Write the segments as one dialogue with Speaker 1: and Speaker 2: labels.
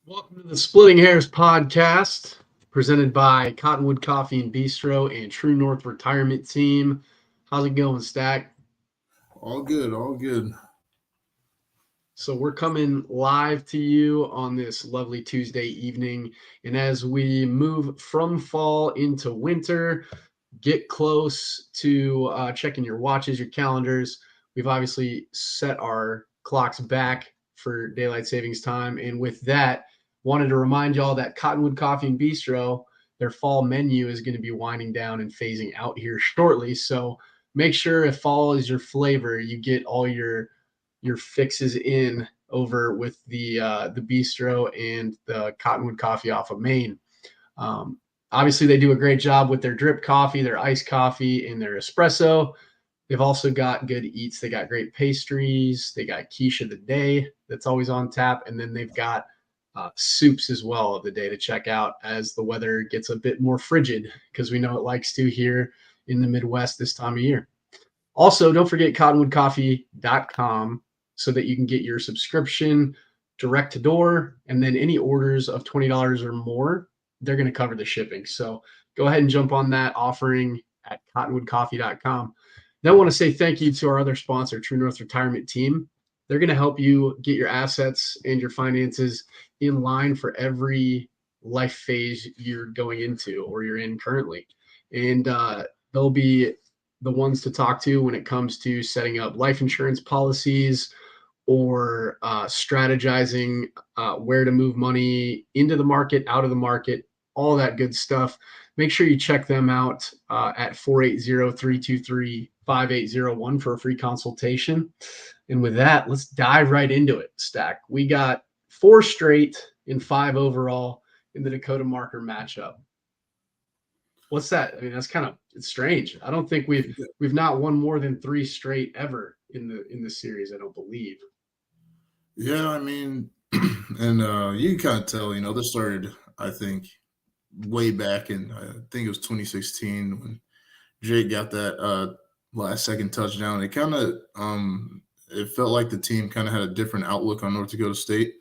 Speaker 1: Welcome to the Splitting Hairs podcast, presented by Cottonwood Coffee and Bistro and True North Retirement Team. How's it going, Stack?
Speaker 2: All good, all good.
Speaker 1: So we're coming live to you on this lovely Tuesday evening. And as we move from fall into winter, get close to checking your watches, your calendars. We've obviously set our clocks back for daylight savings time. And with that, wanted to remind y'all that Cottonwood Coffee and Bistro, their fall menu is going to be winding down and phasing out here shortly. So make sure if fall is your flavor, you get all your fixes in over with the bistro and the Cottonwood Coffee off of Main. Um, Obviously, they do a great job with their drip coffee, their iced coffee, and their espresso. They've also got good eats. They got great pastries. They got quiche of the day that's always on tap. And then they've got soups as well of the day to check out as the weather gets a bit more frigid, because we know it likes to here in the Midwest this time of year. Also, don't forget cottonwoodcoffee.com so that you can get your subscription direct to door. And then any orders of $20 or more, they're going to cover the shipping. So go ahead and jump on that offering at cottonwoodcoffee.com. Then I want to say thank you to our other sponsor, True North Retirement Team. They're going to help you get your assets and your finances in line for every life phase you're going into or you're in currently. And they'll be the ones to talk to when it comes to setting up life insurance policies or strategizing where to move money into the market, out of the market, all that good stuff. Make sure you check them out at 480-323-5801 for a free consultation. And with that, let's dive right into it, Stack. We got 4 straight and 5 overall in the Dakota Marker matchup. What's that? I mean, that's it's strange. I don't think we've not won more than 3 straight ever in the series, I don't believe.
Speaker 2: Yeah, I mean, and you can kind of tell, this started, I think, way back in, I think it was 2016 when Jake got that last second touchdown. It kind of, it felt like the team kind of had a different outlook on North Dakota State.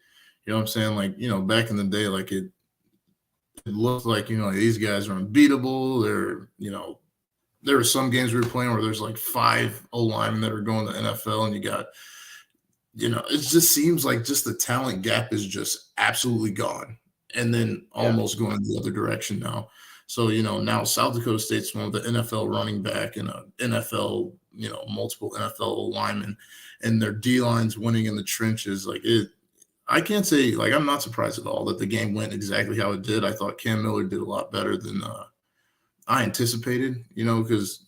Speaker 2: You know what I'm saying? Like, back in the day, like it looked like, these guys are unbeatable. There were some games we were playing where there's like 5 O-linemen that are going to the NFL, and you got, it just seems like just the talent gap is just absolutely gone, and then almost going the other direction now. So, now South Dakota State's one of the NFL running back and a NFL, multiple NFL linemen, and their D-line's winning in the trenches. I can't say, I'm not surprised at all that the game went exactly how it did. I thought Cam Miller did a lot better than I anticipated, because,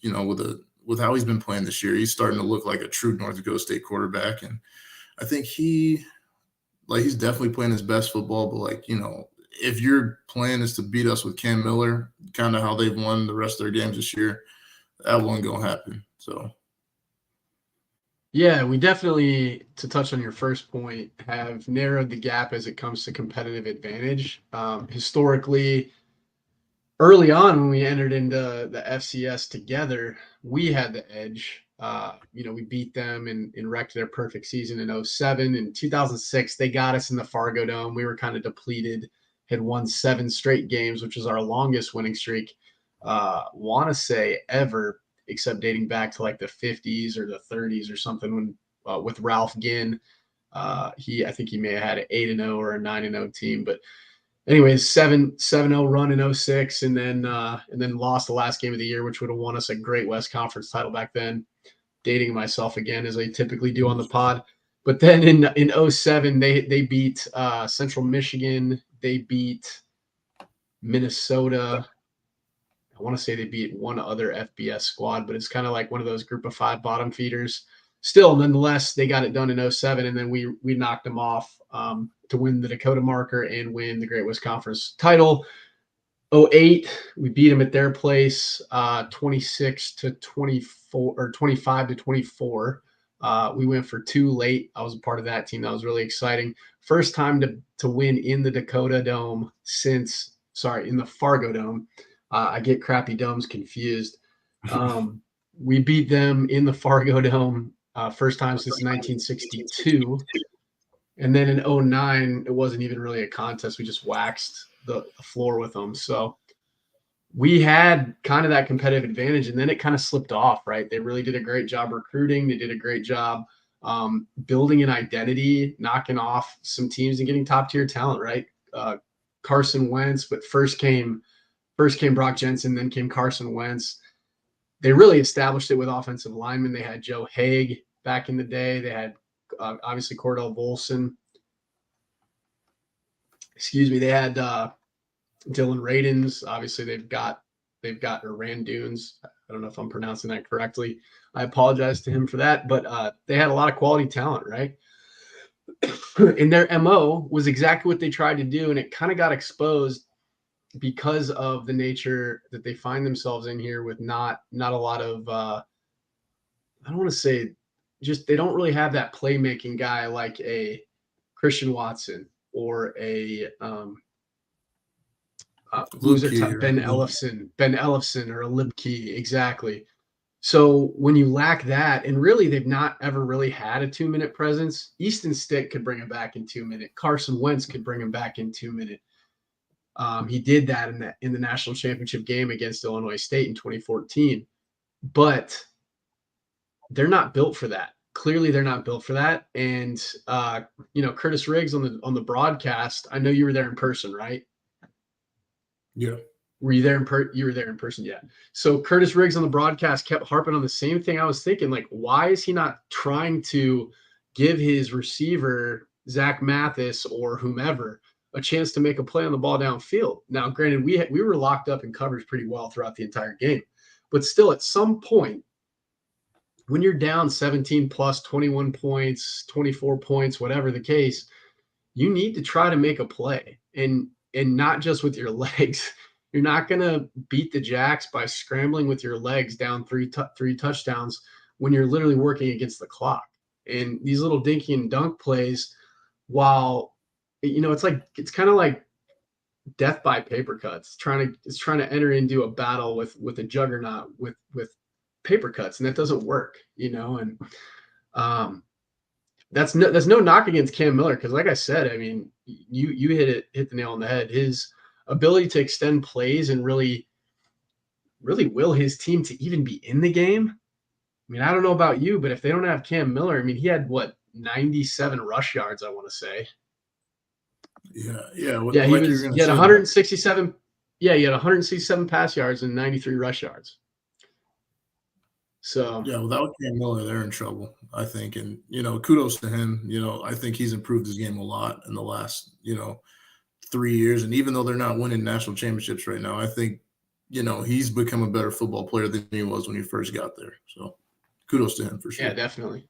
Speaker 2: with how he's been playing this year, he's starting to look like a true North Dakota State quarterback. And I think he's definitely playing his best football. But, if your plan is to beat us with Cam Miller, kind of how they've won the rest of their games this year, that wasn't going to happen. So.
Speaker 1: Yeah, we definitely, to touch on your first point, have narrowed the gap as it comes to competitive advantage. Historically, early on when we entered into the FCS together, we had the edge. We beat them and wrecked their perfect season in 2007. In 2006, they got us in the Fargo Dome. We were kind of depleted, had won 7 straight games, which was our longest winning streak, want to say ever, except dating back to like the 50s or the 30s or something when with Ralph Ginn. I think he may have had an 8-0 or a 9-0 team, but anyways, 7-0 run in 2006, and then lost the last game of the year, which would have won us a Great West Conference title back then. Dating myself again, as I typically do on the pod. But then in 2007, they beat Central Michigan. They beat Minnesota. I want to say they beat one other FBS squad, but it's kind of like one of those group of 5 bottom feeders. Still, nonetheless, they got it done in 2007, and then we knocked them off to win the Dakota Marker and win the Great West Conference title. 2008, we beat them at their place, 26-24 or 25-24. We went for 2 late. I was a part of that team. That was really exciting. First time to win in the Dakota Dome in the Fargo Dome. I get crappy domes confused. We beat them in the Fargo Dome first time since 1962. And then in 09, it wasn't even really a contest. We just waxed the floor with them. So we had kind of that competitive advantage, and then it kind of slipped off, right? They really did a great job recruiting. They did a great job building an identity, knocking off some teams and getting top tier talent, right? Carson Wentz, but first came Brock Jensen, then came Carson Wentz. They really established it with offensive linemen. They had Joe Haig back in the day. They had obviously Cordell Volson. Excuse me. They had Dylan Radins. Obviously, they've got or Randunes. I don't know if I'm pronouncing that correctly. I apologize to him for that, but they had a lot of quality talent, right? And their MO was exactly what they tried to do, and it kind of got exposed because of the nature that they find themselves in here with not a lot of I don't want to say just they don't really have that playmaking guy like a Christian Watson or a Ben Ellefson or a Libkey, exactly. So when you lack that, and really they've not ever really had a 2-minute presence. Easton Stick could bring him back in 2 minutes. Carson Wentz could bring him back in 2 minutes. He did that in the national championship game against Illinois State in 2014, but they're not built for that. Clearly, they're not built for that. And Curtis Riggs on the broadcast. I know you were there in person, right?
Speaker 2: Yeah.
Speaker 1: Were you there you were there in person? Yeah. So Curtis Riggs on the broadcast kept harping on the same thing. I was thinking, like, why is he not trying to give his receiver, Zach Mathis or whomever, a chance to make a play on the ball downfield? Now, granted, we were locked up in coverage pretty well throughout the entire game, but still at some point, when you're down 17 plus 21 points, 24 points, whatever the case, you need to try to make a play and not just with your legs. You're not going to beat the Jacks by scrambling with your legs down three touchdowns when you're literally working against the clock. And these little dinky and dunk plays, while it's kind of like death by paper cuts. It's trying to enter into a battle with a juggernaut with paper cuts, and that doesn't work, And that's no knock against Cam Miller, because like I said, I mean, you hit the nail on the head. His ability to extend plays and really will his team to even be in the game. I mean, I don't know about you, but if they don't have Cam Miller, I mean, he had 97 rush yards, I want to say.
Speaker 2: Yeah.
Speaker 1: He had 167. Yeah, he had 167 pass yards and 93 rush yards. So
Speaker 2: yeah, without Cam Miller, they're in trouble, I think. And kudos to him. I think he's improved his game a lot in the last 3 years. And even though they're not winning national championships right now, I think he's become a better football player than he was when he first got there. So kudos to him for sure.
Speaker 1: Yeah, definitely.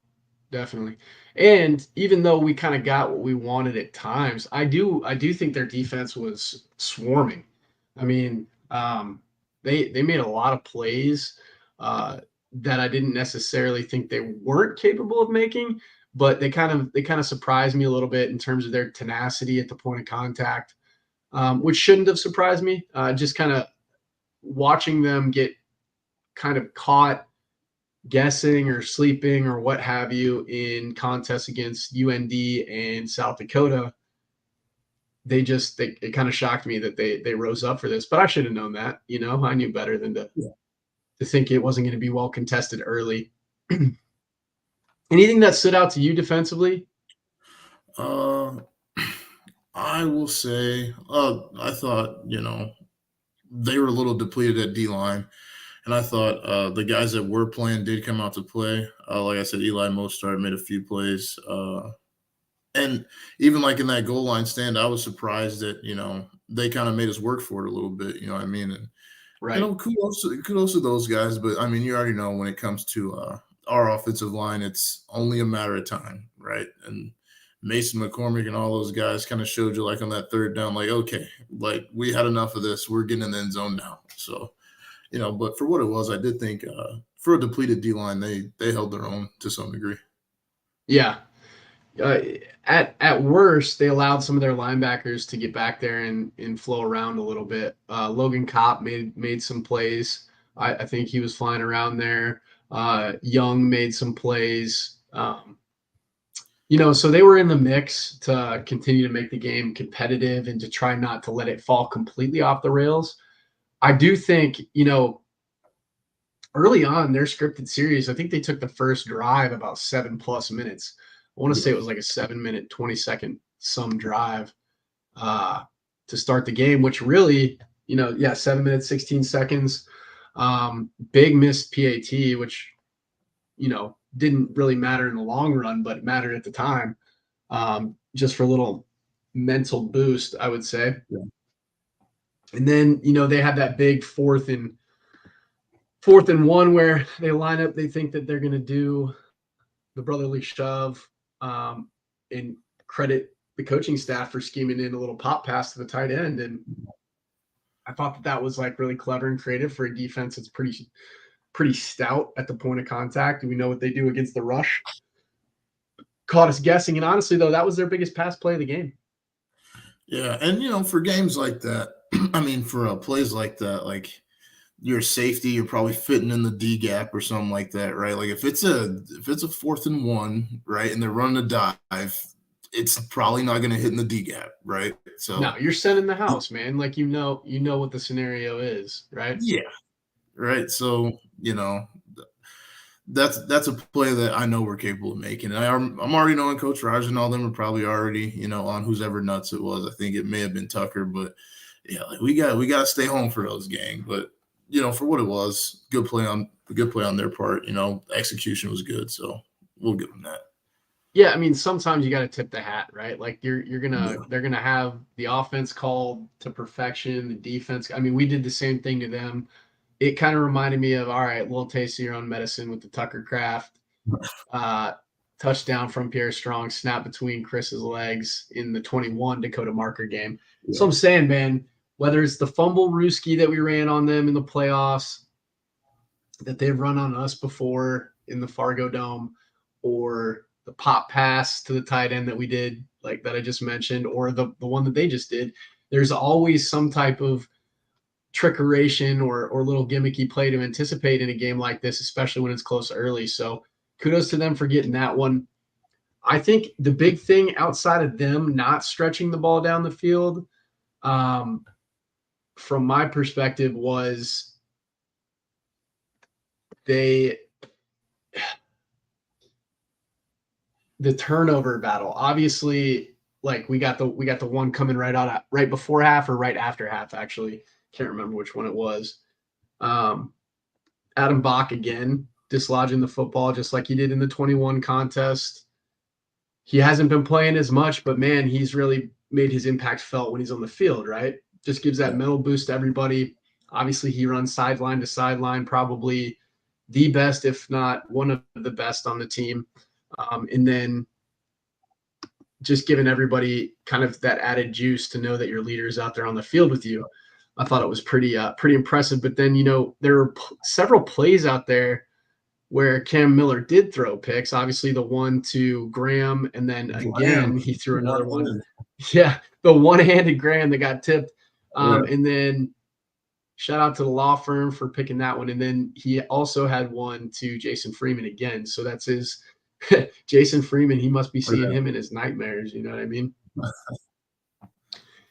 Speaker 1: And even though we kind of got what we wanted at times, I do think their defense was swarming. I mean, they made a lot of plays that I didn't necessarily think they weren't capable of making, but they kind of surprised me a little bit in terms of their tenacity at the point of contact, which shouldn't have surprised me. Just kind of watching them get kind of caught guessing or sleeping or what have you in contests against UND and South Dakota. It kind of shocked me that they rose up for this, but I should have known that. I knew better than to think it wasn't going to be well contested early. Anything that stood out to you defensively?
Speaker 2: I will say, I thought, they were a little depleted at D-line. And I thought the guys that were playing did come out to play. Like I said, Eli Mostert made a few plays. And even like in that goal line stand, I was surprised that, they kind of made us work for it a little bit. You know what I mean? And,
Speaker 1: right.
Speaker 2: Kudos to those guys. But, I mean, you already know when it comes to our offensive line, it's only a matter of time, right? And Mason McCormick and all those guys kind of showed you, like, on that third down, like, okay, like, we had enough of this. We're getting in the end zone now. So, but for what it was, I did think for a depleted D-line, they held their own to some degree.
Speaker 1: Yeah. At worst, they allowed some of their linebackers to get back there and flow around a little bit. Logan Kopp made some plays. I think he was flying around there. Young made some plays. So they were in the mix to continue to make the game competitive and to try not to let it fall completely off the rails. I do think, early on their scripted series, I think they took the first drive about 7+ minutes. I want to say it was like a 7-minute, 20-second some drive to start the game, which really, 7 minutes, 16 seconds. Big missed PAT, which, didn't really matter in the long run, but it mattered at the time, just for a little mental boost, I would say.
Speaker 2: Yeah.
Speaker 1: And then, they had that big fourth and 1 where they line up, they think that they're going to do the brotherly shove, and credit the coaching staff for scheming in a little pop pass to the tight end. And I thought that was like really clever and creative for a defense that's pretty stout at the point of contact. And we know what they do against the rush. Caught us guessing. And honestly, though, that was their biggest pass play of the game.
Speaker 2: Yeah. And, for games like that, for plays like that, like your safety, you're probably fitting in the D gap or something like that, right? Like if it's a 4th and 1, right, and they're running a dive, it's probably not going to hit in the D gap, right? So
Speaker 1: no, you're sending the house, man. Like you know what the scenario is, right?
Speaker 2: Yeah, right. So that's a play that I know we're capable of making. And I'm already knowing Coach Raj and all them are probably already on whose ever nuts it was. I think it may have been Tucker, but yeah, like we got to stay home for those, gang. But for what it was, good play on their part. Execution was good, so we'll give them that.
Speaker 1: Yeah, sometimes you got to tip the hat, right? Like they're gonna have the offense called to perfection, the defense. We did the same thing to them. It kind of reminded me of, all right, little taste of your own medicine with the Tucker Craft touchdown from Pierre Strong, snap between Chris's legs in the 21 Dakota Marker game. Yeah. So I'm saying, man, whether it's the fumble Rooski that we ran on them in the playoffs, that they've run on us before in the Fargo Dome, or the pop pass to the tight end that we did, like that I just mentioned, or the one that they just did, there's always some type of trickeration or little gimmicky play to anticipate in a game like this, especially when it's close early. So kudos to them for getting that one. I think the big thing outside of them not stretching the ball down the field, from my perspective, was the turnover battle. Obviously, like we got the one coming right before half or right after half, actually. Can't remember which one it was. Adam Bach again dislodging the football just like he did in the 21 contest. He hasn't been playing as much, but man, he's really made his impact felt when he's on the field, right? Just gives that mental boost to everybody. Obviously, he runs sideline to sideline, probably the best, if not one of the best on the team. And then just giving everybody kind of that added juice to know that your leader is out there on the field with you. I thought it was pretty impressive. But then, there were several plays out there where Cam Miller did throw picks. Obviously, the one to Graham, and then again he threw another one. Yeah, the one-handed Graham that got tipped. And then shout out to the law firm for picking that one. And then he also had one to Jason Freeman again. So that's his Jason Freeman. He must be seeing him in his nightmares. You know what I mean?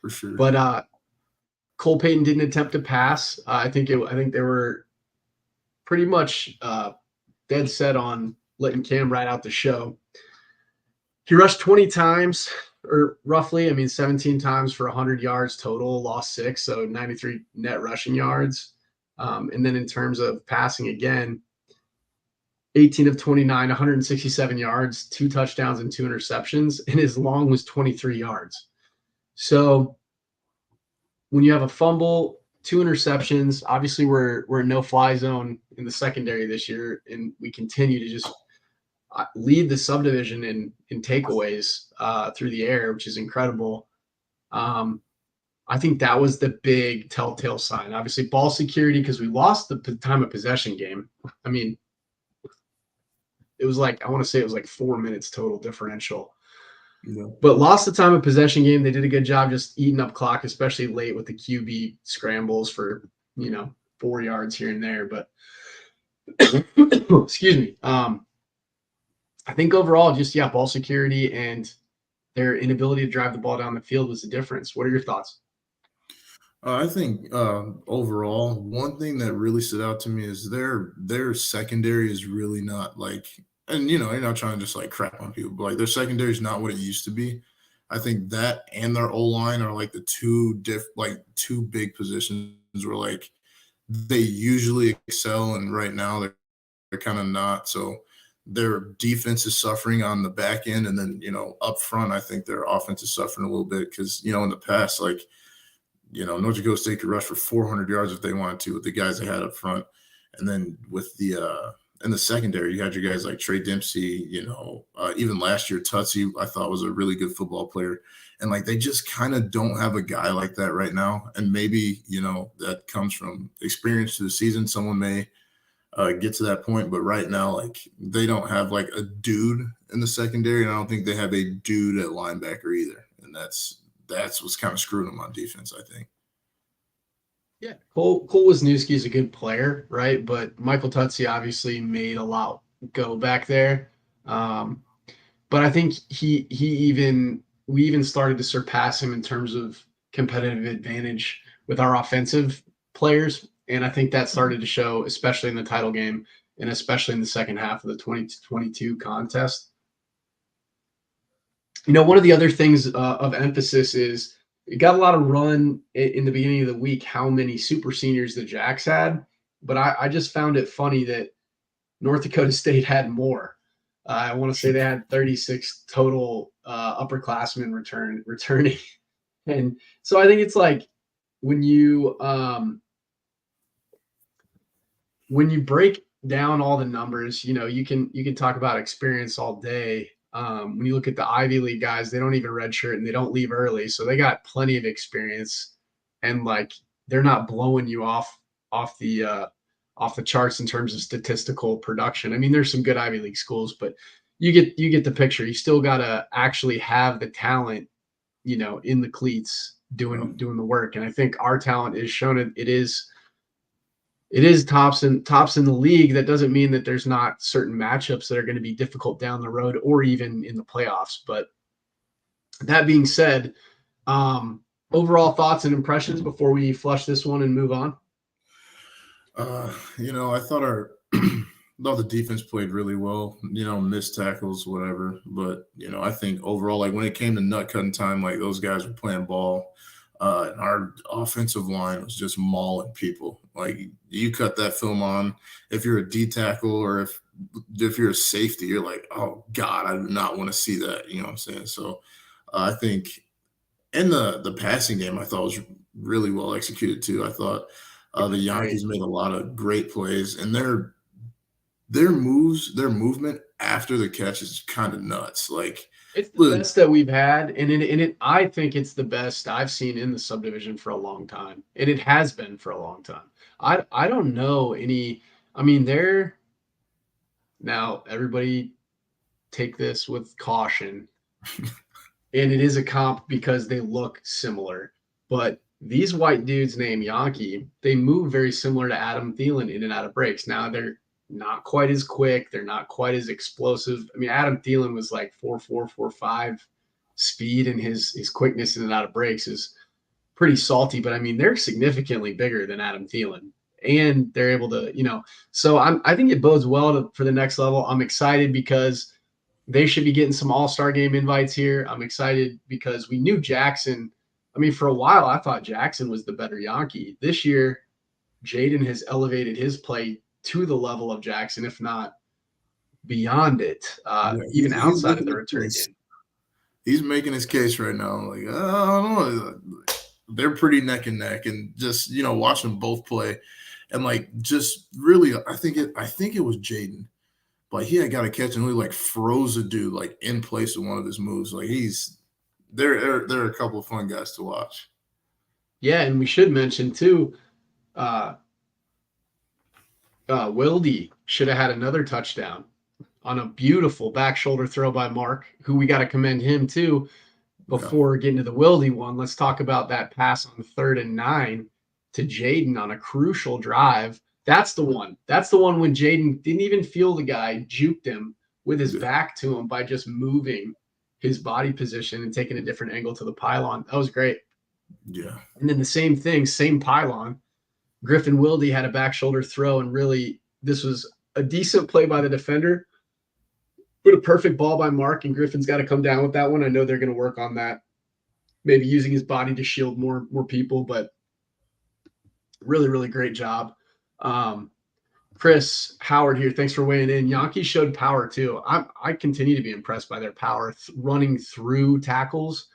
Speaker 2: For sure.
Speaker 1: But Cole Payton didn't attempt to pass. I think they were pretty much dead set on letting Cam ride out the show. He rushed 20 times, or roughly, 17 times for 100 yards total, lost 6, so 93 net rushing yards. And then in terms of passing, again, 18 of 29, 167 yards, 2 touchdowns and 2 interceptions, and his long was 23 yards. So when you have a fumble, 2 interceptions, obviously we're in no-fly zone in the secondary this year, and we continue to just lead the subdivision in takeaways through the air, which is incredible. I think that was the big telltale sign. Obviously, ball security, because we lost the time of possession game. It was like, I want to say it was like 4 minutes total differential. Yeah. But lost the time of possession game. They did a good job just eating up clock, especially late with the QB scrambles for 4 yards here and there. But excuse me. I I think overall, just ball security and their inability to drive the ball down the field was the difference. What are your thoughts?
Speaker 2: I think overall, one thing that really stood out to me is their secondary is really not like, and you're not trying to just like crap on people, but like their secondary is not what it used to be. I think that and their O line are like the two big positions where like they usually excel, and right now they're kind of not. So their defense is suffering on the back end, and then up front, I think their offense is suffering a little bit because in the past, like North Dakota State could rush for 400 yards if they wanted to with the guys they had up front. And then with the in the secondary, you had your guys like Trey Dempsey, even last year, Tutsi, I thought was a really good football player. And like they just kind of don't have a guy like that right now. And maybe, that comes from experience to the season. Someone may get to that point. But right now, like they don't have like a dude in the secondary. And I don't think they have a dude at linebacker either. And that's what's kind of screwing them on defense, I think.
Speaker 1: Yeah, Cole Wisniewski is a good player, right? But Michael Tutsi obviously made a lot go back there. But I think we even started to surpass him in terms of competitive advantage with our offensive players. And I think that started to show, especially in the title game and especially in the second half of the 2022 contest. One of the other things of emphasis is it got a lot of run in the beginning of the week, how many super seniors the Jacks had. But I just found it funny that North Dakota State had more. I want to say they had 36 total upperclassmen returning. And so I think it's like when you break down all the numbers, you can talk about experience all day. When you look at the Ivy League guys, they don't even redshirt and they don't leave early. So they got plenty of experience, and like they're not blowing you off the charts in terms of statistical production. I mean, there's some good Ivy League schools, but you get the picture. You still got to actually have the talent, in the cleats doing the work. And I think our talent is shown. It is tops in the league. That doesn't mean that there's not certain matchups that are going to be difficult down the road or even in the playoffs. But that being said, overall thoughts and impressions before we flush this one and move on.
Speaker 2: I thought thought the defense played really well, missed tackles, whatever. But, I think overall, like when it came to nut cutting time, like those guys were playing ball. And our offensive line was just mauling people. Like you cut that film on, if you're a D tackle or if you're a safety, you're like, oh God, I do not want to see that. You know what I'm saying? So I think in the passing game, I thought was really well executed too. I thought the Yankees made a lot of great plays, and their movement after the catch is kind of nuts. Like
Speaker 1: it's the best that we've had, and I think it's the best I've seen in the subdivision for a long time, and it has been for a long time. I don't know any. I mean, now everybody take this with caution, and it is a comp because they look similar, but these white dudes named Yankee, they move very similar to Adam Thielen in and out of breaks. Now they're not quite as quick. They're not quite as explosive. I mean, Adam Thielen was like 4.4, 4.5 speed, and his quickness in and out of breaks is pretty salty. But I mean, they're significantly bigger than Adam Thielen, and they're able to, So I think it bodes well for the next level. I'm excited because they should be getting some All-Star game invites here. I'm excited because we knew Jackson. I mean, for a while, I thought Jackson was the better Yankee. This year, Jaden has elevated his play to the level of Jackson, if not beyond it, even outside of the return game.
Speaker 2: He's making his case right now. Like, I don't know. They're pretty neck and neck, and just watching both play, and like just really, I think it was Jaden, but he had got a catch and really like froze a dude like in place of one of his moves. Like they're a couple of fun guys to watch.
Speaker 1: Yeah, and we should mention too. Wildy should have had another touchdown on a beautiful back shoulder throw by Mark, who we got to commend him too. Before getting to the Wildy one, let's talk about that pass on 3rd and 9 to Jaden on a crucial drive. That's the one. That's the one when Jaden didn't even feel the guy, juked him with his back to him by just moving his body position and taking a different angle to the pylon. That was great.
Speaker 2: Yeah.
Speaker 1: And then the same thing, same pylon. Griffin Wilde had a back shoulder throw, and really this was a decent play by the defender, but a perfect ball by Mark, and Griffin's got to come down with that one. I know they're going to work on that, maybe using his body to shield more people, but really, really great job. Chris Howard here, thanks for weighing in. Yankees showed power too. I continue to be impressed by their power running through tackles.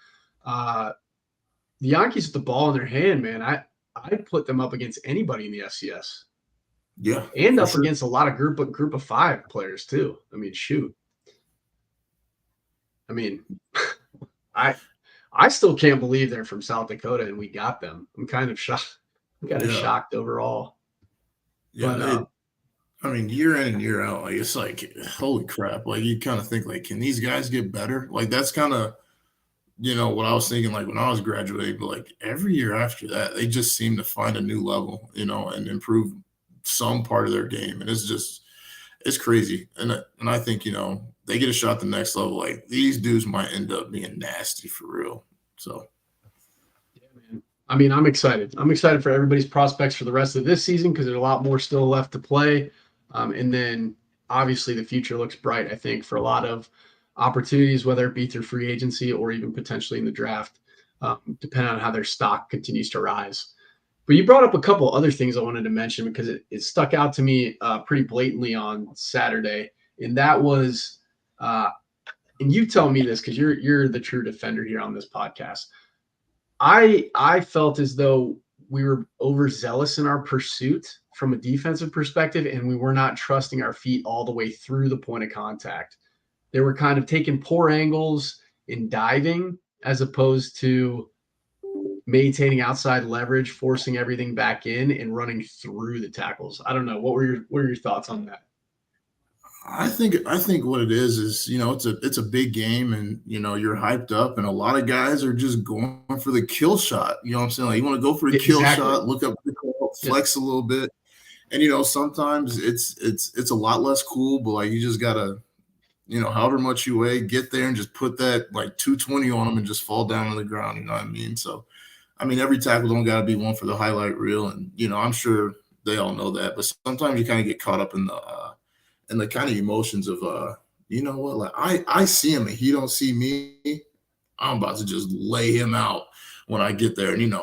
Speaker 1: The Yankees with the ball in their hand, man, I'd put them up against anybody in the FCS.
Speaker 2: Yeah.
Speaker 1: And up against a lot of group of 5 players too. I mean, shoot. I mean, I still can't believe they're from South Dakota and we got them. I'm kind of shocked. I'm kind of shocked overall.
Speaker 2: Yeah, but, I mean, year in and year out, like it's like, holy crap. Like you kind of think like, can these guys get better? Like that's kind of, what I was thinking like when I was graduating, but like every year after that, they just seem to find a new level, and improve some part of their game. And it's crazy. And I think, they get a shot at the next level. Like these dudes might end up being nasty for real. So.
Speaker 1: Yeah, man. I mean, I'm excited. I'm excited for everybody's prospects for the rest of this season because there's a lot more still left to play. And then obviously the future looks bright, I think, for a lot of opportunities, whether it be through free agency or even potentially in the draft, depending on how their stock continues to rise. But you brought up a couple other things I wanted to mention because it stuck out to me pretty blatantly on Saturday. And that was, and you tell me this because you're the true defender here on this podcast. I felt as though we were overzealous in our pursuit from a defensive perspective, and we were not trusting our feet all the way through the point of contact. They were kind of taking poor angles in diving as opposed to maintaining outside leverage, forcing everything back in, and running through the tackles. I don't know. What were your thoughts on that?
Speaker 2: I think what it is it's a big game, and you're hyped up, and a lot of guys are just going for the kill shot. You know what I'm saying? Like you want to go for the kill shot, look up, flex a little bit, and sometimes it's a lot less cool, but like you just gotta, however much you weigh, get there and just put that like 220 on them and just fall down on the ground. You know what I mean? So, I mean, every tackle don't gotta be one for the highlight reel, and I'm sure they all know that, but sometimes you kind of get caught up in the kind of emotions of, like I see him and he don't see me. I'm about to just lay him out when I get there. And,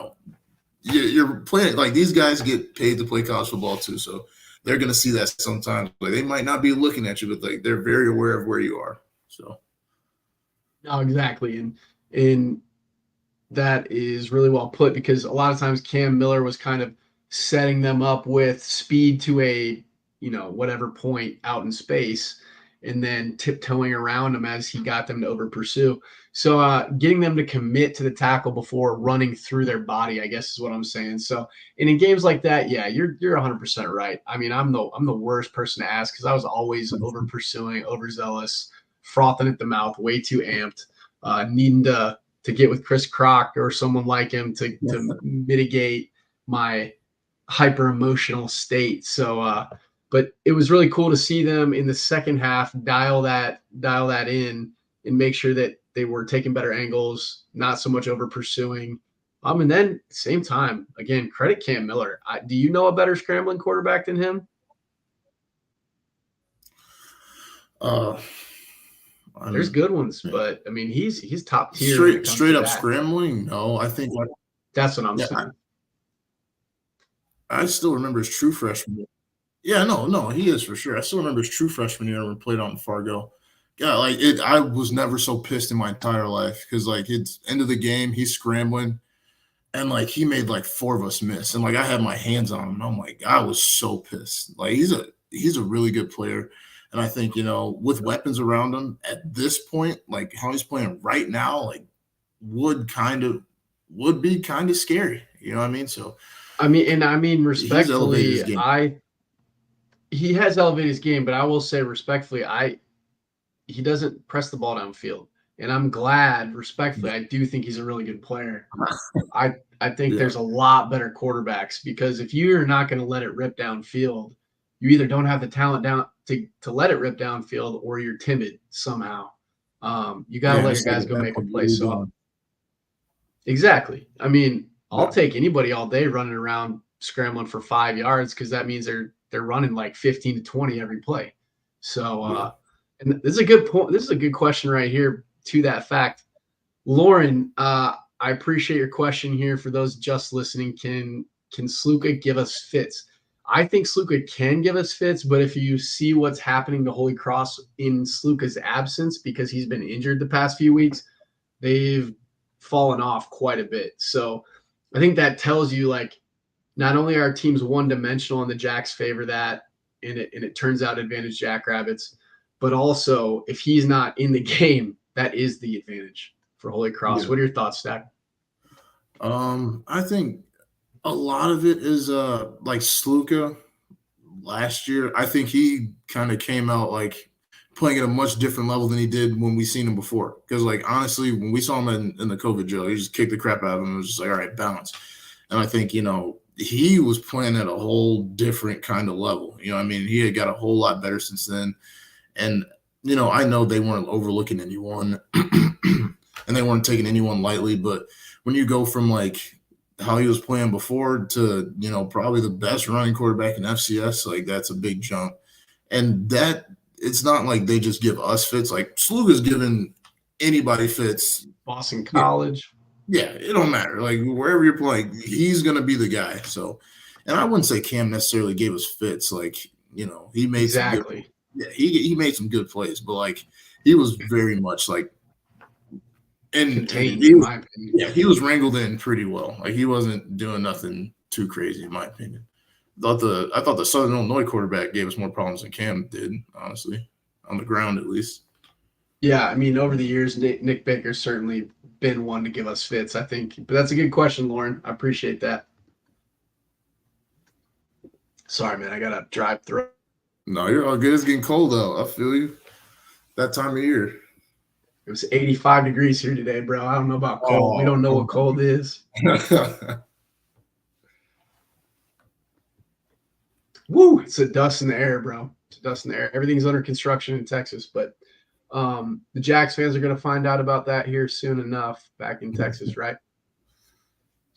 Speaker 2: you're playing, like these guys get paid to play college football too. So they're going to see that sometimes. Like they might not be looking at you, but like they're very aware of where you are. So.
Speaker 1: No, exactly. And that is really well put because a lot of times Cam Miller was kind of setting them up with speed to a, whatever point out in space, and then tiptoeing around them as he got them to over pursue. So getting them to commit to the tackle before running through their body, I guess is what I'm saying. So, and in games like that, yeah, you're 100% right. I mean, I'm the worst person to ask because I was always over pursuing, overzealous, frothing at the mouth, way too amped, needing to get with Chris Crock or someone like him to mitigate my hyper emotional state. So, but it was really cool to see them in the second half dial that in and make sure that they were taking better angles, not so much over pursuing. And then same time, again, credit Cam Miller. Do you know a better scrambling quarterback than him? There's good ones, but I mean, he's top tier.
Speaker 2: Straight up scrambling. No, I think
Speaker 1: that's what I'm saying.
Speaker 2: I still remember his true freshman year. Yeah, no, he is for sure. I still remember his true freshman year when we played on Fargo. Yeah, I was never so pissed in my entire life because like it's end of the game, he's scrambling, and like he made like 4 of us miss, and like I had my hands on him. And I'm like, I was so pissed. Like he's a really good player, and I think with weapons around him at this point, like how he's playing right now, like would be kind of scary. You know what I mean? So.
Speaker 1: I mean, respectfully, he has elevated his game, but I will say respectfully, he doesn't press the ball downfield. And I'm glad, respectfully, I do think he's a really good player. I think there's a lot better quarterbacks because if you're not going to let it rip downfield, you either don't have the talent to let it rip downfield, or you're timid somehow. You got to let your guys go make a play. So exactly. I mean, I'll take anybody all day running around scrambling for 5 yards, because that means they're running like 15 to 20 every play. So and this is a good point. This is a good question right here to that fact. Lauren, I appreciate your question here. For those just listening, can Sluka give us fits? I think Sluka can give us fits, but if you see what's happening to Holy Cross in Sluka's absence, because he's been injured the past few weeks, they've fallen off quite a bit. So I think that tells you, like, not only are teams one-dimensional and the Jacks favor that, and it turns out advantage Jackrabbits, but also if he's not in the game, that is the advantage for Holy Cross. Yeah. What are your thoughts, Stack?
Speaker 2: I think a lot of it is like Sluka last year. I think he kind of came out like playing at a much different level than he did when we seen him before. Because, like, honestly, when we saw him in the COVID drill, he just kicked the crap out of him and was just like, all right, balance. And I think, he was playing at a whole different kind of level. I mean, he had got a whole lot better since then. And, I know they weren't overlooking anyone and they weren't taking anyone lightly. But when you go from, like, how he was playing before to, probably the best running quarterback in FCS, like, that's a big jump. And that it's not like they just give us fits. Like, Sluga's giving anybody fits.
Speaker 1: Boston College.
Speaker 2: Yeah, it don't matter. Like, wherever you're playing, he's going to be the guy. So, and I wouldn't say Cam necessarily gave us fits. Like, he made
Speaker 1: exactly.
Speaker 2: He made some good plays, but, like, he was very much like
Speaker 1: contained, in my opinion.
Speaker 2: Yeah, he was wrangled in pretty well. Like, he wasn't doing nothing too crazy, in my opinion. I thought the Southern Illinois quarterback gave us more problems than Cam did, honestly, on the ground at least.
Speaker 1: Yeah, I mean, over the years, Nick Baker's certainly been one to give us fits, I think. But that's a good question, Lauren. I appreciate that. Sorry, man, I got to drive through.
Speaker 2: No, you're all good. It's getting cold, though. I feel you. That time of year.
Speaker 1: It was 85 degrees here today, bro. I don't know about cold. We don't know what cold is. Woo! It's a dust in the air, bro. It's a dust in the air. Everything's under construction in Texas, but the Jacks fans are going to find out about that here soon enough back in Texas, right?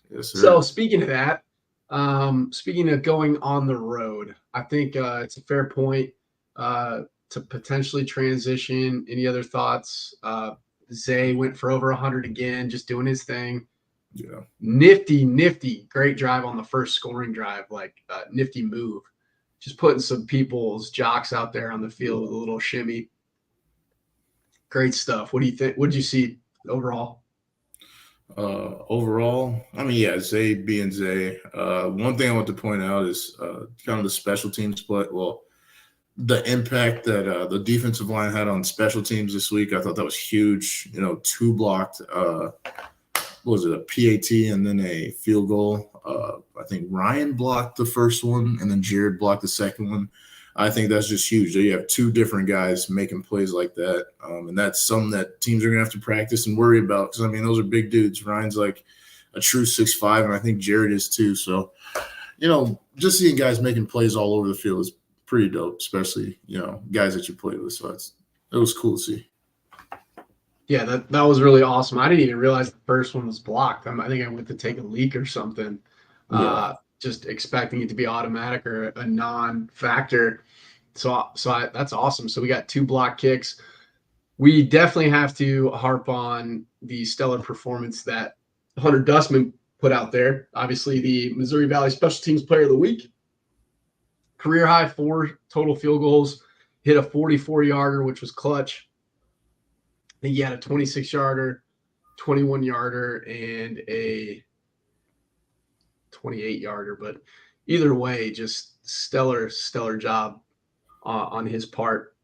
Speaker 2: Yes, sir.
Speaker 1: So speaking of that, speaking of going on the road, I think it's a fair point to potentially transition. Any other thoughts? Zay went for over 100 again, just doing his thing.
Speaker 2: Yeah.
Speaker 1: Nifty, great drive on the first scoring drive, like nifty move. Just putting some people's jocks out there on the field with a little shimmy. Great stuff. What do you think? What did you see overall?
Speaker 2: Overall, I mean, yeah, Zay being Zay. One thing I want to point out is kind of the special teams play. Well, the impact that the defensive line had on special teams this week, I thought that was huge. 2 blocked, what was it, a PAT and then a field goal. I think Ryan blocked the first one and then Jared blocked the second one. I think that's just huge. You have 2 different guys making plays like that. And that's something that teams are going to have to practice and worry about because, I mean, those are big dudes. Ryan's like a true 6'5", and I think Jared is too. So, just seeing guys making plays all over the field is pretty dope, especially, guys that you play with. So it was cool to see.
Speaker 1: Yeah, that was really awesome. I didn't even realize the first one was blocked. I think I went to take a leak or something. Yeah. Just expecting it to be automatic or a non-factor. So that's awesome. So we got 2 block kicks. We definitely have to harp on the stellar performance that Hunter Dustman put out there. Obviously, the Missouri Valley Special Teams Player of the Week. Career high 4 total field goals. Hit a 44-yarder, which was clutch. I think he had a 26-yarder, 21-yarder, and a 28-yarder. But either way, just stellar job on his part.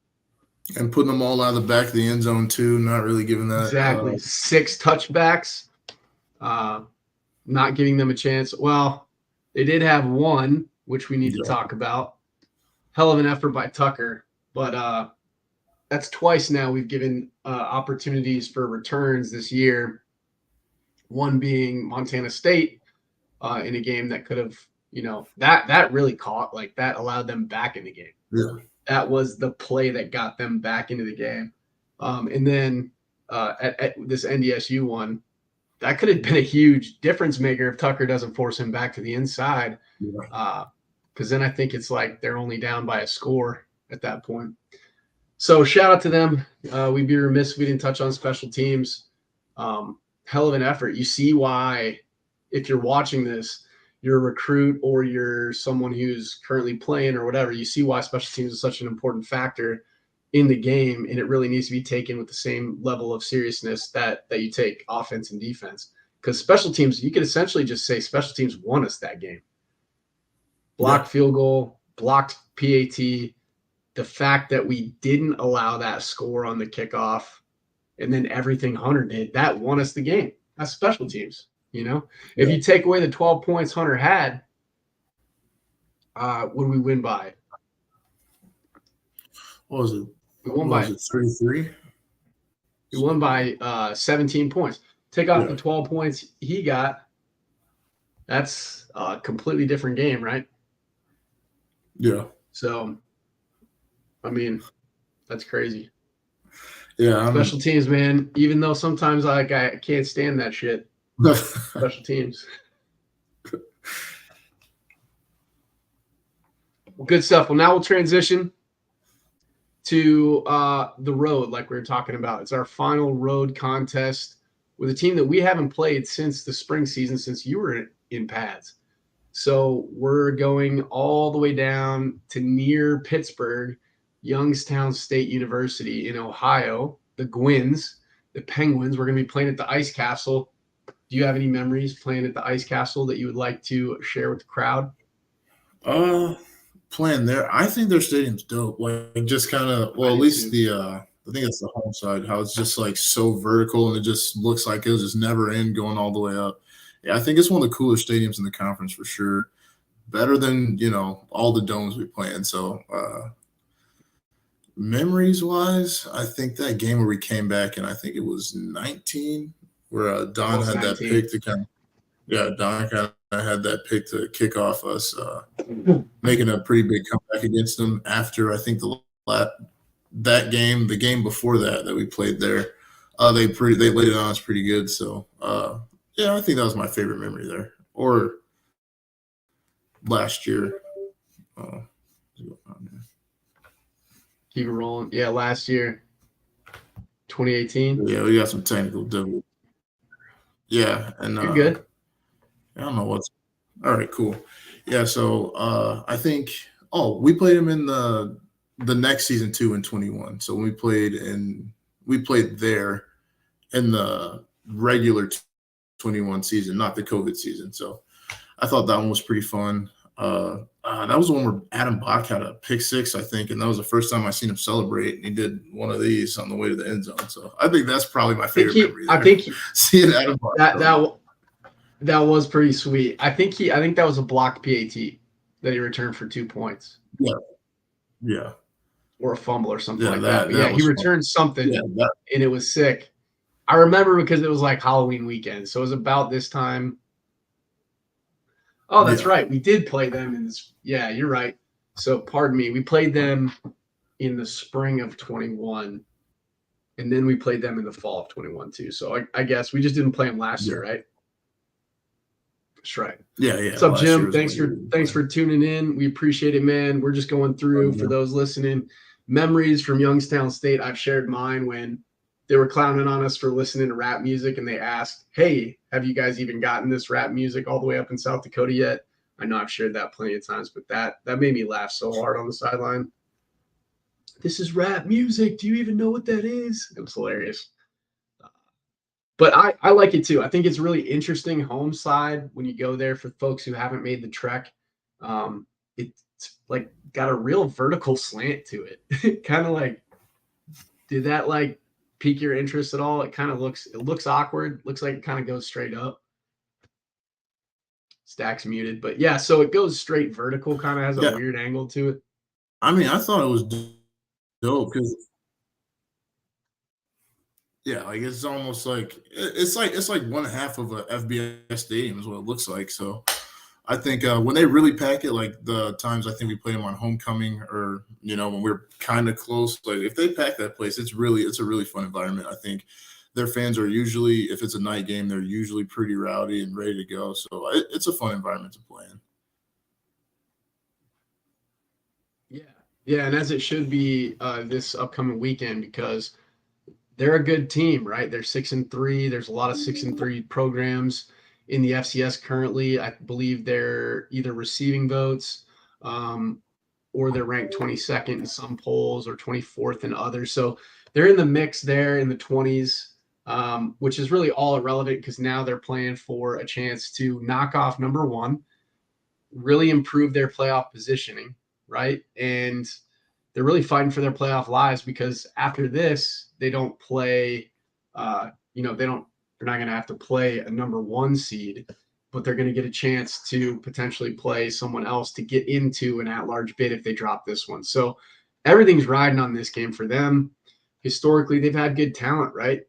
Speaker 2: And putting them all out of the back of the end zone, too, not really giving that.
Speaker 1: Exactly. 6 touchbacks, not giving them a chance. Well, they did have 1, which we need to talk about. Hell of an effort by Tucker. But that's twice now we've given opportunities for returns this year. One being Montana State in a game that could have, that really caught, like that allowed them back in the game.
Speaker 2: Yeah.
Speaker 1: that was the play that got them back into the game. And then at this NDSU one, that could have been a huge difference maker if Tucker doesn't force him back to the inside. Because then I think it's like they're only down by a score at that point. So shout out to them. We'd be remiss if we didn't touch on special teams. Hell of an effort. You see why, if you're watching this, you're a recruit or you're someone who's currently playing or whatever, you see why special teams is such an important factor in the game, and it really needs to be taken with the same level of seriousness that you take offense and defense. Because special teams, you could essentially just say special teams won us that game. Blocked field goal, blocked PAT, the fact that we didn't allow that score on the kickoff, and then everything Hunter did, that won us the game. That's special teams, you know? If you take away the 12 points Hunter had, what did we win by?
Speaker 2: What was it?
Speaker 1: We won by
Speaker 2: 33.
Speaker 1: We won by 17 points. Take off the 12 points he got. That's a completely different game, right?
Speaker 2: Yeah.
Speaker 1: So, I mean, that's crazy.
Speaker 2: Yeah.
Speaker 1: Special teams, man. Even though sometimes I can't stand that shit. Special teams. Good stuff. Well, now we'll transition to the road, like we were talking about. It's our final road contest with a team that we haven't played since the spring season, since you were in pads. So we're going all the way down to near Pittsburgh, Youngstown State University in Ohio, the Gwins, the Penguins. We're going to be playing at the Ice Castle. Do you have any memories playing at the Ice Castle that you would like to share with the crowd?
Speaker 2: Playing there, I think their stadium's dope. Like, just kind of, well, at least I think it's the home side, how it's just like so vertical and it just looks like it'll just never end going all the way up. Yeah, I think it's one of the cooler stadiums in the conference for sure. Better than, all the domes we play in. So, memories wise, I think that game where we came back and I think it was 19 where Don had 19. That pick to kind of, Don kind of had that pick to kick off us, making a pretty big comeback against them after I think that game, the game before that we played there, they laid it on us pretty good. So, I think that was my favorite memory there. Or last year.
Speaker 1: Keep it rolling. Yeah, last year, 2018.
Speaker 2: Yeah, we got some technical difficulties. Yeah, and
Speaker 1: you're good.
Speaker 2: I don't know what's – all right, cool. Yeah, so I think – we played them in the next season too in 21. So we played there in the regular 21 season, not the COVID season. So I thought that one was pretty fun. That was the one where Adam Bach had a pick six, I think, and that was the first time I seen him celebrate. And he did one of these on the way to the end zone. So I think that's probably my favorite memory. I think seeing Adam Bach
Speaker 1: that was pretty sweet. I think that was a blocked PAT that he returned for 2 points.
Speaker 2: Yeah.
Speaker 1: Or a fumble or something like that. But he returned something, and it was sick. I remember because it was like Halloween weekend, so it was about this time. Oh, that's right. We did play them in this. Yeah, you're right. So, pardon me. We played them in the spring of 21, and then we played them in the fall of 21 too. So, I guess we just didn't play them last year, right? That's right.
Speaker 2: Yeah.
Speaker 1: What's up, Jim? Thanks for tuning in. We appreciate it, man. We're just going through, for those listening, memories from Youngstown State. I've shared mine when they were clowning on us for listening to rap music, and they asked, hey, have you guys even gotten this rap music all the way up in South Dakota yet? I know I've shared that plenty of times, but that made me laugh so hard on the sideline. This is rap music. Do you even know what that is? It was hilarious. But I like it too. I think it's really interesting home side when you go there for folks who haven't made the trek. It's like got a real vertical slant to it. Kind of like, did that like pique your interest at all? It looks awkward. Looks like it kind of goes straight up. Stack's muted, but yeah, so it goes straight vertical, kind of has a weird angle to it.
Speaker 2: I mean, I thought it was dope because like it's almost like it's like one half of a FBS stadium is what it looks like. So I think when they really pack it, like the times I think we played them on homecoming, or when we're kind of close, like if they pack that place, it's a really fun environment. I think their fans are usually, if it's a night game, they're usually pretty rowdy and ready to go. So it's a fun environment to play in.
Speaker 1: Yeah. Yeah, and as it should be this upcoming weekend because they're a good team, right? They're 6-3. There's a lot of 6-3 programs in the FCS currently. I believe they're either receiving votes or they're ranked 22nd in some polls or 24th in others. So they're in the mix there in the 20s, which is really all irrelevant because now they're playing for a chance to knock off number one, really improve their playoff positioning, right? And they're really fighting for their playoff lives because after this, they don't play, they're not going to have to play a number one seed, but they're going to get a chance to potentially play someone else to get into an at-large bid if they drop this one. So everything's riding on this game for them. Historically, they've had good talent, right?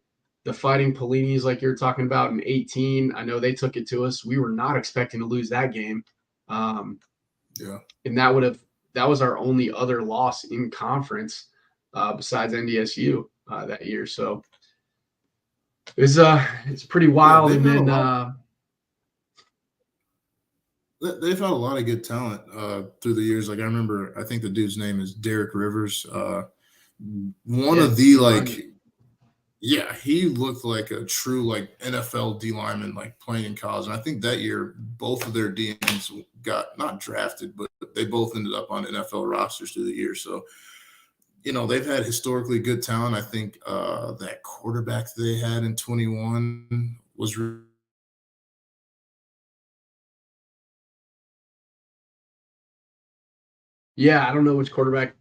Speaker 1: The Fighting Pellinis, like you're talking about in 18, I know they took it to us. We were not expecting to lose that game.
Speaker 2: Yeah.
Speaker 1: And that was our only other loss in conference besides NDSU that year. So it's pretty wild.
Speaker 2: Yeah,
Speaker 1: And then
Speaker 2: they've had a lot of good talent through the years. Like I remember, I think the dude's name is Derek Rivers. One of the like, yeah, he looked like a true like NFL D lineman, like playing in college. And I think that year both of their DMs got not drafted, but they both ended up on NFL rosters through the year. So they've had historically good talent. I think that quarterback they had in 21 was.
Speaker 1: Yeah, I don't know which quarterback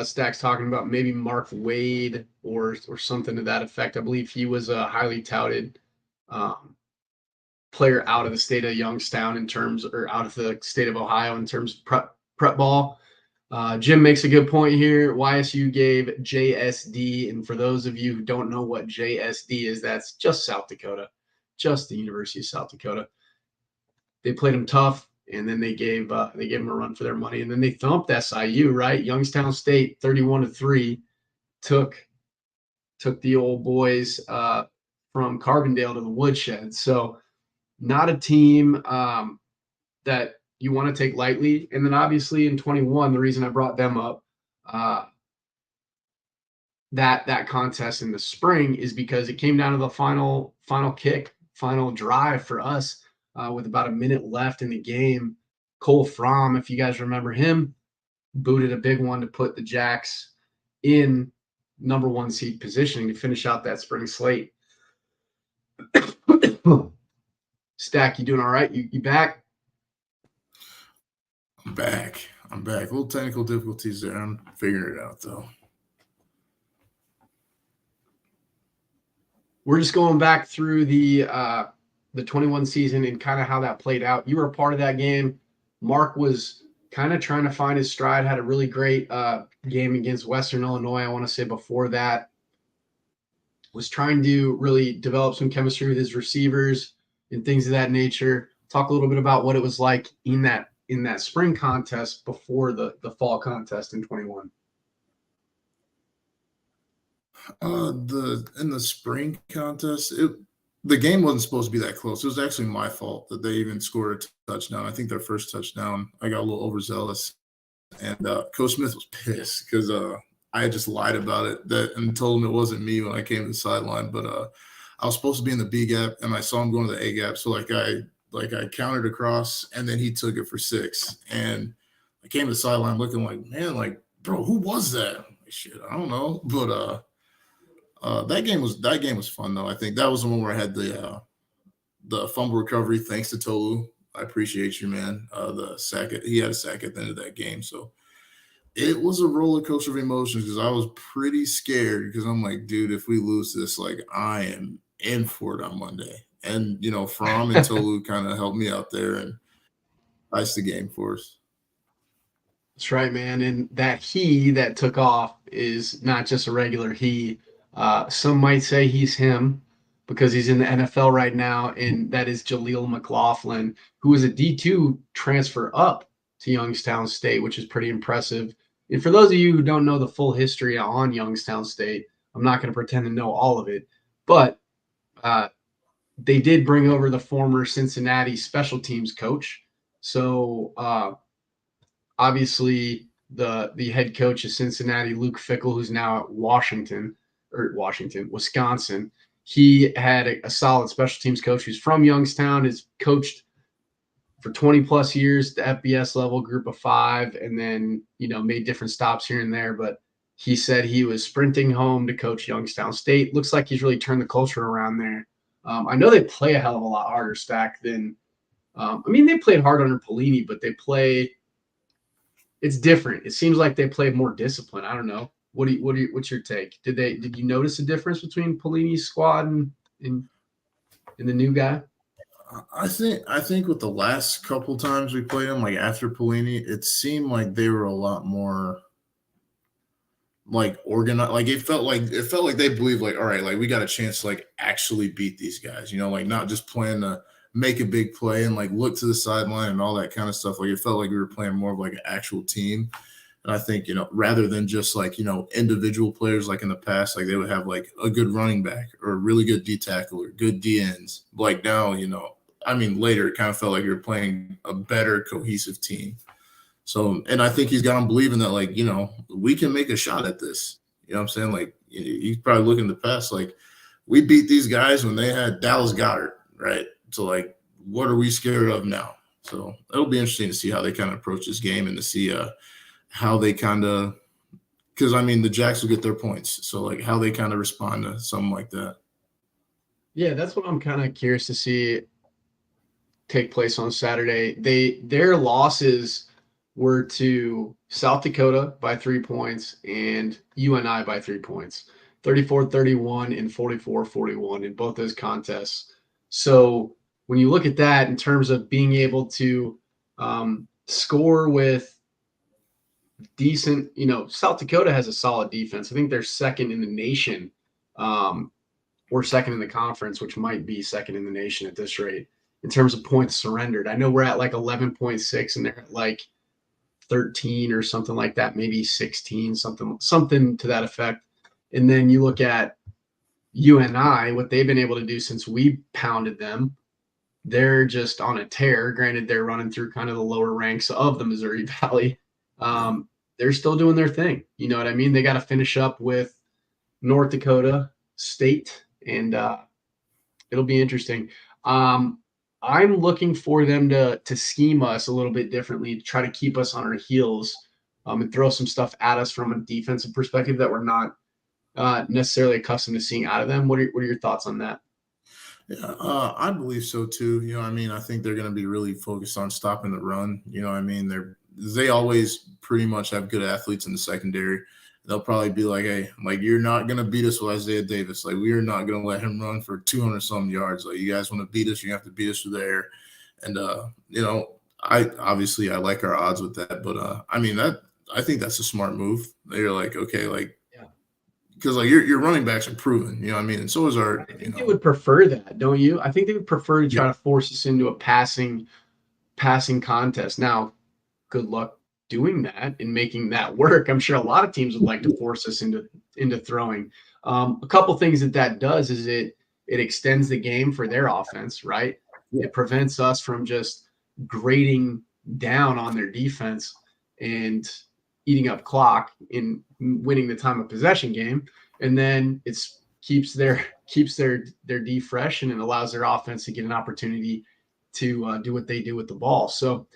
Speaker 1: Stack's talking about. Maybe Mark Wade or something to that effect. I believe he was a highly touted player out of the state of Youngstown or out of the state of Ohio in terms of prep ball. Jim makes a good point here. YSU gave JSD, and for those of you who don't know what JSD is, that's just South Dakota, just the University of South Dakota. They played them tough, and then they gave them a run for their money, and then they thumped SIU, right? Youngstown State, 31-3, took the old boys from Carbondale to the woodshed. So not a team that you want to take lightly. And then obviously in 21, the reason I brought them up, that contest in the spring is because it came down to the final drive for us with about a minute left in the game. Cole Fromm, if you guys remember him, booted a big one to put the Jacks in number one seed positioning to finish out that spring slate. Stack, you doing all right? You back?
Speaker 2: I'm back. A little technical difficulties there. I'm figuring it out though.
Speaker 1: We're just going back through the 21 season and kind of how that played out. You were a part of that game. Mark was kind of trying to find his stride, had a really great game against Western Illinois. I want to say before that, was trying to really develop some chemistry with his receivers and things of that nature. Talk a little bit about what it was like in that spring contest before the fall contest in 21.
Speaker 2: In the spring contest, the game wasn't supposed to be that close. It was actually my fault that they even scored a touchdown. I think their first touchdown, I got a little overzealous, and Coach Smith was pissed because I had just lied about it and told him it wasn't me when I came to the sideline. But I was supposed to be in the B gap, and I saw him going to the A gap. So I countered across, and then he took it for 6. And I came to the sideline looking like, man, like, bro, who was that? Like, shit, I don't know. But that game was fun though. I think that was the one where I had the fumble recovery thanks to Tolu. I appreciate you, man. The sack, he had a sack at the end of that game. So it was a roller coaster of emotions because I was pretty scared because I'm like, dude, if we lose this, like I am in for it on Monday. And Fromm and Tolu kind of helped me out there and iced the game for us.
Speaker 1: That's right, man. And that he that took off is not just a regular he. Some might say he's him, because he's in the NFL right now, and that is Jaleel McLaughlin, who is a D2 transfer up to Youngstown State, which is pretty impressive. And for those of you who don't know the full history on Youngstown State, I'm not going to pretend to know all of it, but they did bring over the former Cincinnati special teams coach. So obviously the head coach of Cincinnati, Luke Fickell, who's now at Wisconsin. He had a solid special teams coach who's from Youngstown, has coached for 20 plus years, the FBS level, group of 5, and then, made different stops here and there. But he said he was sprinting home to coach Youngstown State. Looks like he's really turned the culture around there. I know they play a hell of a lot harder, Stack, than they played hard under Pelini, but it's different. It seems like they played more discipline. I don't know. What's your take? Did you notice a difference between Pelini's squad and the new guy?
Speaker 2: I think with the last couple times we played them, like after Pelini, it seemed like they were a lot more like organized. Like it felt like they believed like, all right, like we got a chance to like actually beat these guys, like not just playing to make a big play and like look to the sideline and all that kind of stuff. Like it felt like we were playing more of like an actual team. And I think, rather than just like, individual players like in the past, like they would have like a good running back or a really good D tackle or good D ends. Like now, later it kind of felt like you're playing a better cohesive team. So, and I think he's got him believing that like, we can make a shot at this. You know what I'm saying? Like he's probably looking in the past, like we beat these guys when they had Dallas Goedert, right? So like, what are we scared of now? So it'll be interesting to see how they kind of approach this game and to see, how they kind of, because the Jacks will get their points. So like how they kind of respond to something like that.
Speaker 1: Yeah, that's what I'm kind of curious to see take place on Saturday. Their losses were to South Dakota by 3 points and UNI by 3 points, 34-31 and 44-41 in both those contests. So when you look at that in terms of being able to score with decent, South Dakota has a solid defense. I think they're second in the nation, or second in the conference, which might be second in the nation at this rate in terms of points surrendered. I know we're at like 11.6 and they're at like 13 or something like that, maybe 16, something to that effect. And then you look at UNI, what they've been able to do since we pounded them. They're just on a tear. Granted, they're running through kind of the lower ranks of the Missouri Valley. They're still doing their thing. You know what I mean? They got to finish up with North Dakota State, and it'll be interesting. I'm looking for them to scheme us a little bit differently, to try to keep us on our heels, and throw some stuff at us from a defensive perspective that we're not necessarily accustomed to seeing out of them. What are your thoughts on that?
Speaker 2: Yeah, I believe so too. I think they're going to be really focused on stopping the run. They always pretty much have good athletes in the secondary. They'll probably be like, hey, like you're not going to beat us with Isaiah Davis. Like we are not going to let him run for 200 some yards. Like you guys want to beat us, you have to beat us through the air. And I like our odds with that, but I think that's a smart move. They're like, okay, like. Because like your running backs are proven, and so is our.
Speaker 1: I think they would prefer that, don't you? I think they would prefer to try to force us into a passing contest. Now, good luck doing that and making that work. I'm sure a lot of teams would like to force us into throwing. A couple things that does is it extends the game for their offense, right? Yeah. It prevents us from just grading down on their defense and eating up clock in winning the time of possession game. And then it keeps their D fresh, and it allows their offense to get an opportunity to do what they do with the ball. So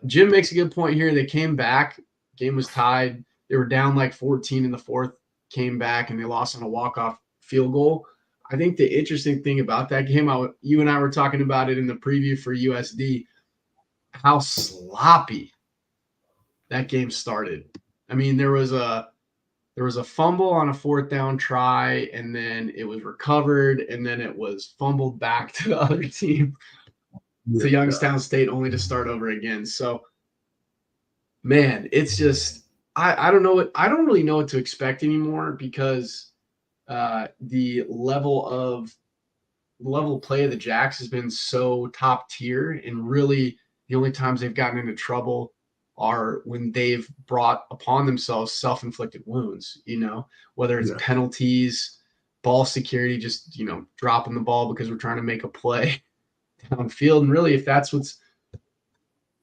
Speaker 1: Jim makes a good point here. They came back, game was tied. They were down like 14 in the fourth, came back, and they lost on a walk-off field goal. I think the interesting thing about that game, you and I were talking about it in the preview for USD, how sloppy that game started. There was a fumble on a fourth down try, and then it was recovered, and then it was fumbled back to the other team, to Youngstown State, only to start over again. So, man, it's just I don't know. I don't really know what to expect anymore, because the level of level of play of the Jacks has been so top tier, and really the only times they've gotten into trouble are when they've brought upon themselves self-inflicted wounds, whether it's penalties, ball security, just, dropping the ball because we're trying to make a play downfield. And really, if that's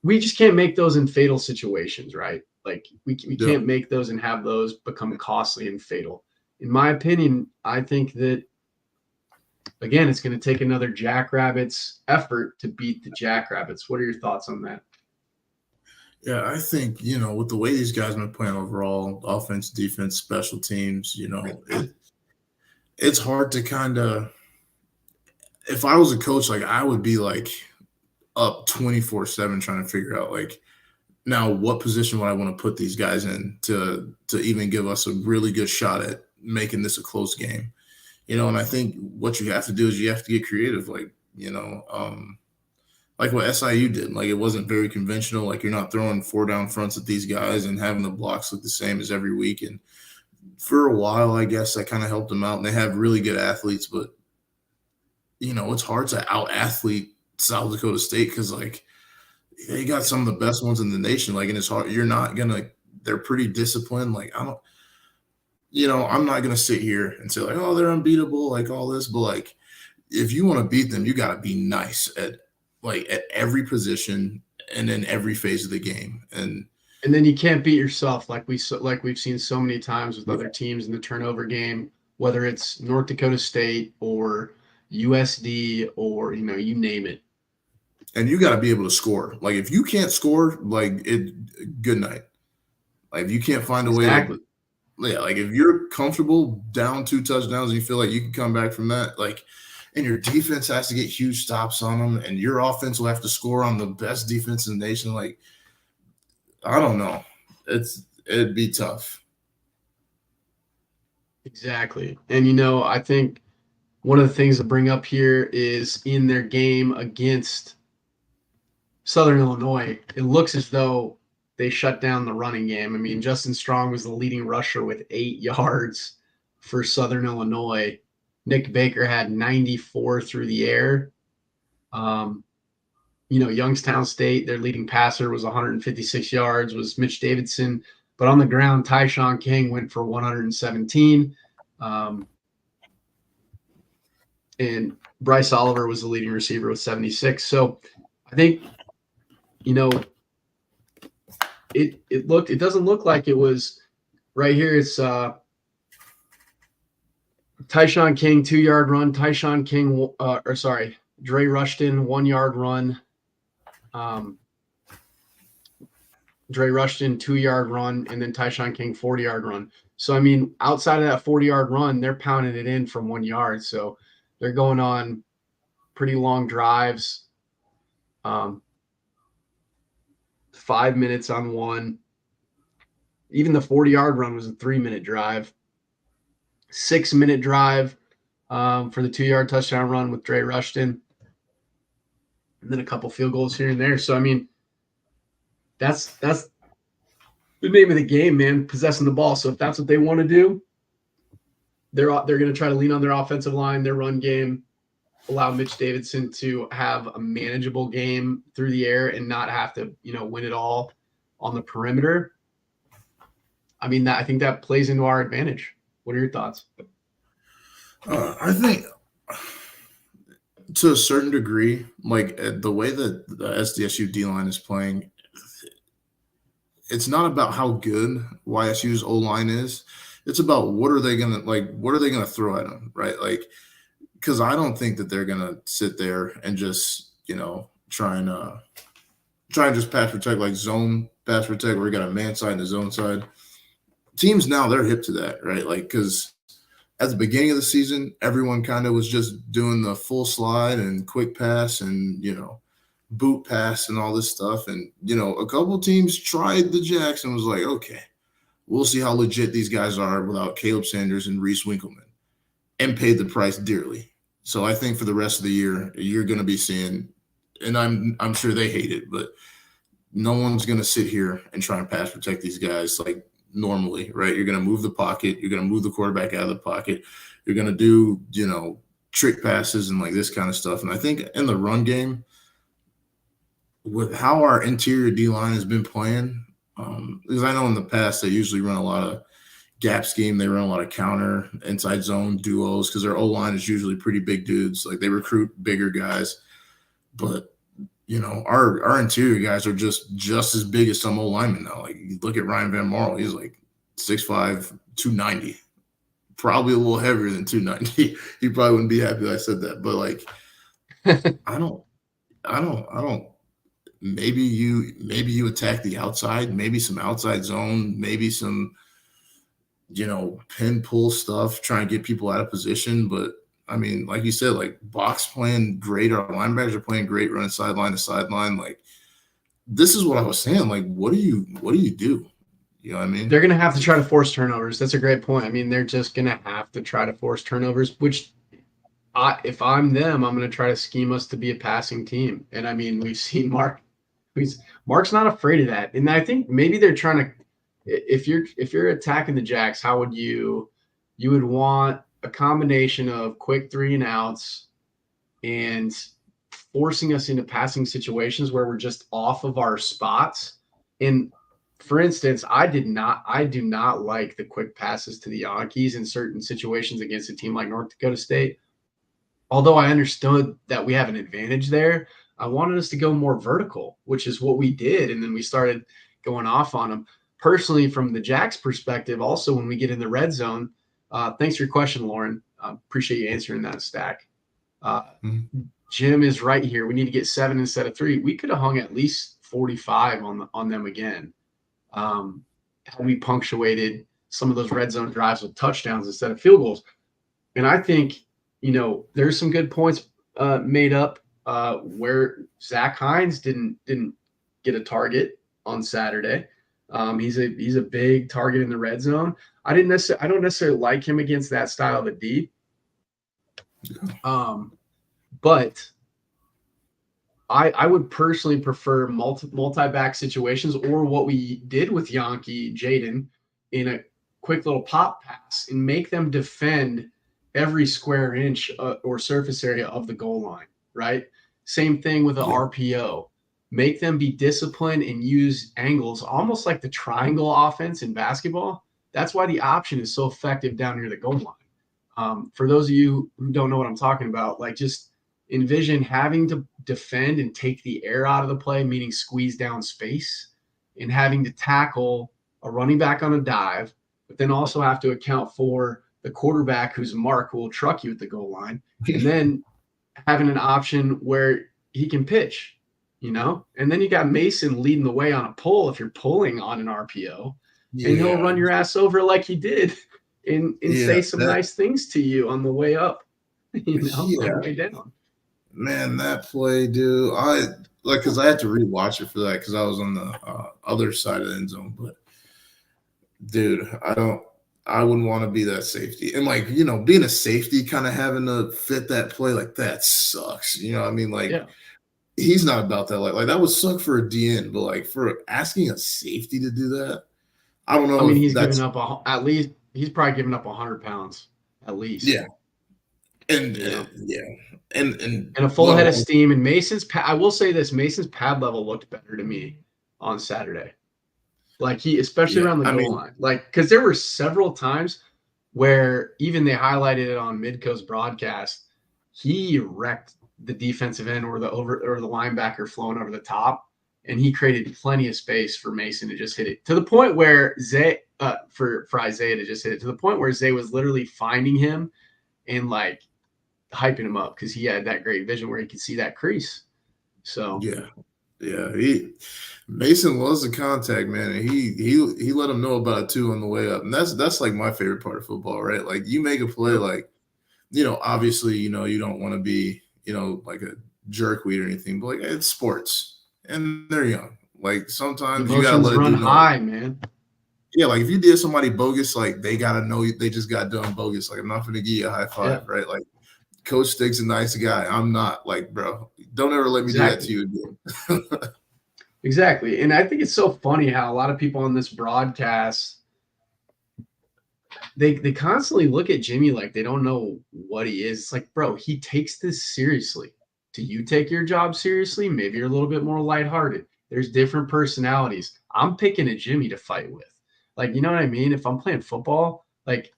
Speaker 1: we just can't make those in fatal situations, right? Like we can't make those and have those become costly and fatal. In my opinion, I think that, again, it's going to take another Jackrabbits effort to beat the Jackrabbits. What are your thoughts on that?
Speaker 2: Yeah, I think, with the way these guys have been playing overall, offense, defense, special teams, it's hard to kind of – if I was a coach, like I would be like up 24/7 trying to figure out like now what position would I want to put these guys in to even give us a really good shot at making this a close game. And I think what you have to do is you have to get creative, like what SIU did. Like it wasn't very conventional. Like you're not throwing 4 down fronts at these guys and having the blocks look the same as every week. And for a while, I guess that kind of helped them out. And they have really good athletes, but it's hard to out athlete South Dakota State because like they got some of the best ones in the nation. Like, and it's hard. You're not gonna. They're pretty disciplined. Like I'm not gonna sit here and say like, oh, they're unbeatable, like all this. But like, if you want to beat them, you got to be nice at every position and in every phase of the game. And
Speaker 1: then you can't beat yourself like we've seen so many times with other teams in the turnover game, whether it's North Dakota State or USD or you name it.
Speaker 2: And you got to be able to score. Like if you can't score, like good night. Like if you can't find a way to, like if you're comfortable down 2 touchdowns and you feel like you can come back from that, like, and your defense has to get huge stops on them, and your offense will have to score on the best defense in the nation. Like, I don't know, it'd be tough.
Speaker 1: Exactly, and I think one of the things to bring up here is in their game against Southern Illinois, it looks as though they shut down the running game. I mean, Justin Strong was the leading rusher with 8 yards for Southern Illinois. Nick Baker had 94 through the air. Youngstown State, their leading passer was 156 yards, was Mitch Davidson. But on the ground, Tyshawn King went for 117. And Bryce Oliver was the leading receiver with 76. So I think, it doesn't look like it was right here. It's Tyshawn King 2-yard run. Tyshawn King, Dre Rushton 1-yard run. Dre Rushton 2-yard run, and then Tyshawn King 40-yard run. So I mean, outside of that 40-yard run, they're pounding it in from 1 yard. So they're going on pretty long drives. 5 minutes on one. Even the 40-yard run was a 3-minute drive. 6-minute drive for the 2-yard touchdown run with Dre Rushton. And then a couple field goals here and there. So, I mean, that's the name of the game, man, possessing the ball. So if that's what they want to do, they're going to try to lean on their offensive line, their run game, allow Mitch Davidson to have a manageable game through the air and not have to, win it all on the perimeter. I mean, I think that plays into our advantage. What are your thoughts?
Speaker 2: I think to a certain degree, like the way that the SDSU D-line is playing, it's not about how good YSU's O-line is. It's about what are they gonna throw at them, right? Like, because I don't think that they're gonna sit there and just try and just pass protect, like zone pass protect, where you got a man side and a zone side. Teams now, they're hip to that, right? Like, because at the beginning of the season, everyone kind of was just doing the full slide and quick pass and boot pass and all this stuff. And a couple teams tried the Jacks and was like, okay, we'll see how legit these guys are without Caleb Sanders and Reese Winkleman, and paid the price dearly. So I think for the rest of the year, you're going to be seeing, and I'm sure they hate it, but no one's going to sit here and try and pass protect these guys like normally, right? You're going to move the pocket. You're going to move the quarterback out of the pocket. You're going to do, trick passes and like this kind of stuff. And I think in the run game, with how our interior D line has been playing, because I know in the past they usually run a lot of gap scheme, they run a lot of counter inside zone duos because their O line is usually pretty big dudes. Like they recruit bigger guys, but our interior guys are just as big as some O linemen now. Like you look at Ryan Van Marl, he's like 6'5", 290, probably a little heavier than 290. He probably wouldn't be happy I said that, but like I don't. Maybe you attack the outside, maybe some outside zone, maybe some pin pull stuff, try and get people out of position. But I mean, like you said, like box playing great, our linebackers are playing great, running sideline to sideline. Like this is what I was saying. Like, what do you do? You know what I mean?
Speaker 1: They're gonna have to try to force turnovers. That's a great point. I mean, they're just gonna have to try to force turnovers, which if I'm them, I'm gonna try to scheme us to be a passing team. And I mean, we've seen Mark's not afraid of that. And I think maybe they're trying to, if you're attacking the Jacks, how would you would want a combination of quick 3-and-outs and forcing us into passing situations where we're just off of our spots. And for instance, I do not like the quick passes to the Yankees in certain situations against a team like North Dakota State. Although I understood that we have an advantage there, I wanted us to go more vertical, which is what we did. And then we started going off on them. Personally, from the Jacks perspective, also when we get in the red zone, thanks for your question, Lauren. Appreciate you answering that, Stack. Jim is right here. We need to get 7 instead of 3. We could have hung at least 45 on them again. Had we punctuated some of those red zone drives with touchdowns instead of field goals. And I think, there's some good points made up where Zach Hines didn't get a target on Saturday. He's a big target in the red zone. I don't necessarily like him against that style of a D. But I would personally prefer multi-back situations, or what we did with Yankee Jaden in a quick little pop pass and make them defend every square inch or surface area of the goal line, right? Same thing with an RPO. Make them be disciplined and use angles, almost like the triangle offense in basketball. That's why the option is so effective down near the goal line. For those of you who don't know what I'm talking about, like just envision having to defend and take the air out of the play, meaning squeeze down space, and having to tackle a running back on a dive, but then also have to account for the quarterback who's Mark, who will truck you at the goal line, and then having an option where he can pitch, and then you got Mason leading the way on a pull if you're pulling on an RPO, and he'll run your ass over like he did and say some nice things to you on the way up, on the way down.
Speaker 2: Man, that play, dude, because I had to rewatch it for that because I was on the other side of the end zone. But dude, I wouldn't want to be that safety. And like, being a safety, kind of having to fit that play, like that sucks. You know what I mean? Like he's not about that. Like that would suck for a DN, but like for asking a safety to do that, I don't know.
Speaker 1: I mean, he's giving up he's probably giving up 100 pounds at least.
Speaker 2: Yeah. And
Speaker 1: and a full head of steam. And I will say this, Mason's pad level looked better to me on Saturday. Like especially around the goal line, like, because there were several times where even they highlighted it on Midco's broadcast, he wrecked the defensive end or the linebacker flowing over the top, and he created plenty of space for Mason to just hit it to the point where for Isaiah to just hit it to the point where Zay was literally finding him and like hyping him up because he had that great vision where he could see that crease. So
Speaker 2: Mason was in contact, man, and he let him know about it too on the way up. And that's like my favorite part of football, right? Like you make a play, like, obviously, you don't want to be, like a jerkweed or anything, but like it's sports and they're young. Like sometimes you gotta let it
Speaker 1: run high, man.
Speaker 2: Yeah, like if you did somebody bogus, like they gotta know they just got done bogus. Like I'm not gonna give you a high five, right? Like Coach Stick's a nice guy. I'm not. Like, bro, don't ever let me do that to you again.
Speaker 1: Exactly. And I think it's so funny how a lot of people on this broadcast they constantly look at Jimmy like they don't know what he is. It's like, bro, he takes this seriously. Do you take your job seriously? Maybe you're a little bit more lighthearted. There's different personalities. I'm picking a Jimmy to fight with. Like, you know what I mean? If I'm playing football, like,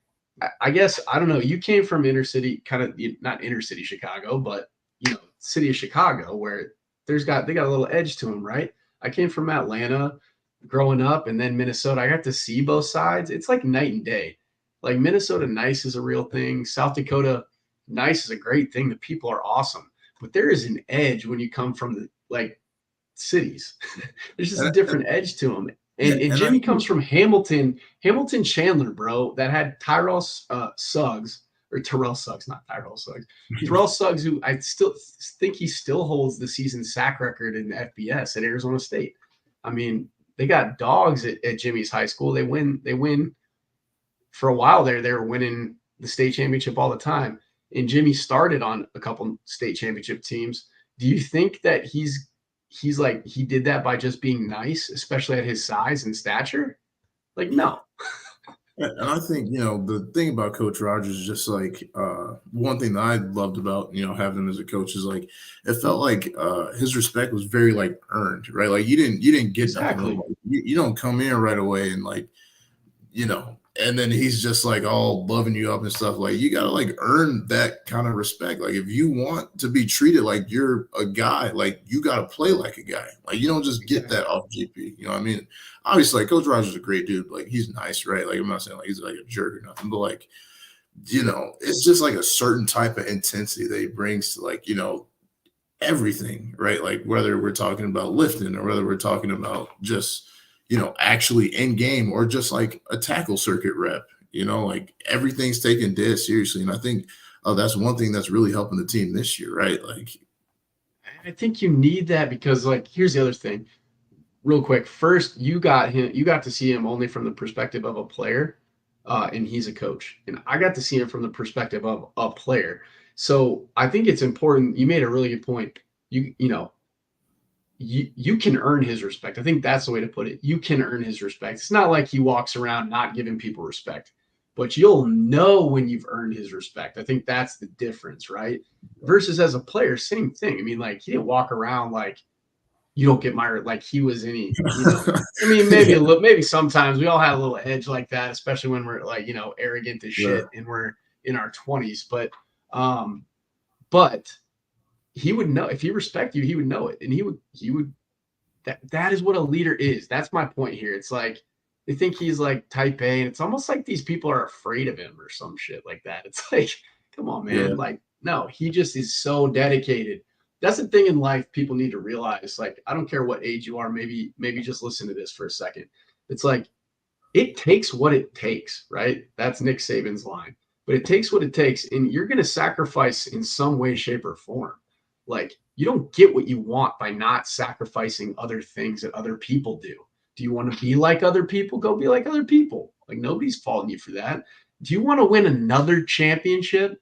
Speaker 1: I guess, I don't know. You came from inner city, kind of not inner city Chicago, but, city of Chicago, where they got a little edge to them, right? I came from Atlanta growing up, and then Minnesota. I got to see both sides. It's like night and day. Like, Minnesota nice is a real thing. South Dakota nice is a great thing. The people are awesome. But there is an edge when you come from the cities. There's just a different edge to them. And
Speaker 2: and I
Speaker 1: Jimmy comes
Speaker 2: think
Speaker 1: from Hamilton Chandler, bro, that had Tyrell Suggs, or Terrell Suggs, not Tyrell Suggs. Terrell Suggs, who I still think he still holds the season sack record in the FBS at Arizona State. I mean, they got dogs at Jimmy's high school. They win for a while there. They were winning the state championship all the time. And Jimmy started on a couple state championship teams. Do you think that he's like he did that by just being nice, especially at his size and stature? Like, no.
Speaker 2: and I think, the thing about Coach Rogers is just like one thing that I loved about, having him as a coach is like it felt like his respect was very like earned, right? Like you didn't get that from him.
Speaker 1: Exactly.
Speaker 2: Like, you don't come in right away and like, and then he's just like all loving you up and stuff. Like you gotta like earn that kind of respect. Like if you want to be treated like you're a guy, like you gotta play like a guy. Like you don't just get that off GP. You know what I mean? Obviously, like Coach Rogers is a great dude. Like he's nice, right? Like I'm not saying like he's like a jerk or nothing, but like, it's just like a certain type of intensity that he brings to like, everything, right? Like whether we're talking about lifting or whether we're talking about just actually in game or just like a tackle circuit rep, like everything's taken dead seriously. And I think that's one thing that's really helping the team this year, right? Like,
Speaker 1: I think you need that because, like, here's the other thing, real quick. First, you got to see him only from the perspective of a player, and he's a coach. And I got to see him from the perspective of a player. So I think it's important. You made a really good point. You can earn his respect. I think that's the way to put it. You can earn his respect. It's not like he walks around not giving people respect, but you'll know when you've earned his respect. I think that's the difference, right? Versus as a player, same thing. I mean, like he didn't walk around like you don't get my like he was any, I mean, maybe a little, maybe sometimes we all had a little edge like that, especially when we're like, arrogant as
Speaker 2: yeah.
Speaker 1: shit and we're in our 20s. But he would know if he respect you, he would know it. And he would that is what a leader is. That's my point here. It's like they think he's like type A, and it's almost like these people are afraid of him or some shit like that. It's like, come on, man.
Speaker 2: Yeah.
Speaker 1: Like, no, he just is so dedicated. That's the thing in life people need to realize. Like, I don't care what age you are, maybe just listen to this for a second. It's like it takes what it takes, right? That's Nick Saban's line. But it takes what it takes, and you're going to sacrifice in some way, shape, or form. Like, you don't get what you want by not sacrificing other things that other people do. Do you want to be like other people? Go be like other people. Like, nobody's faulting you for that. Do you want to win another championship?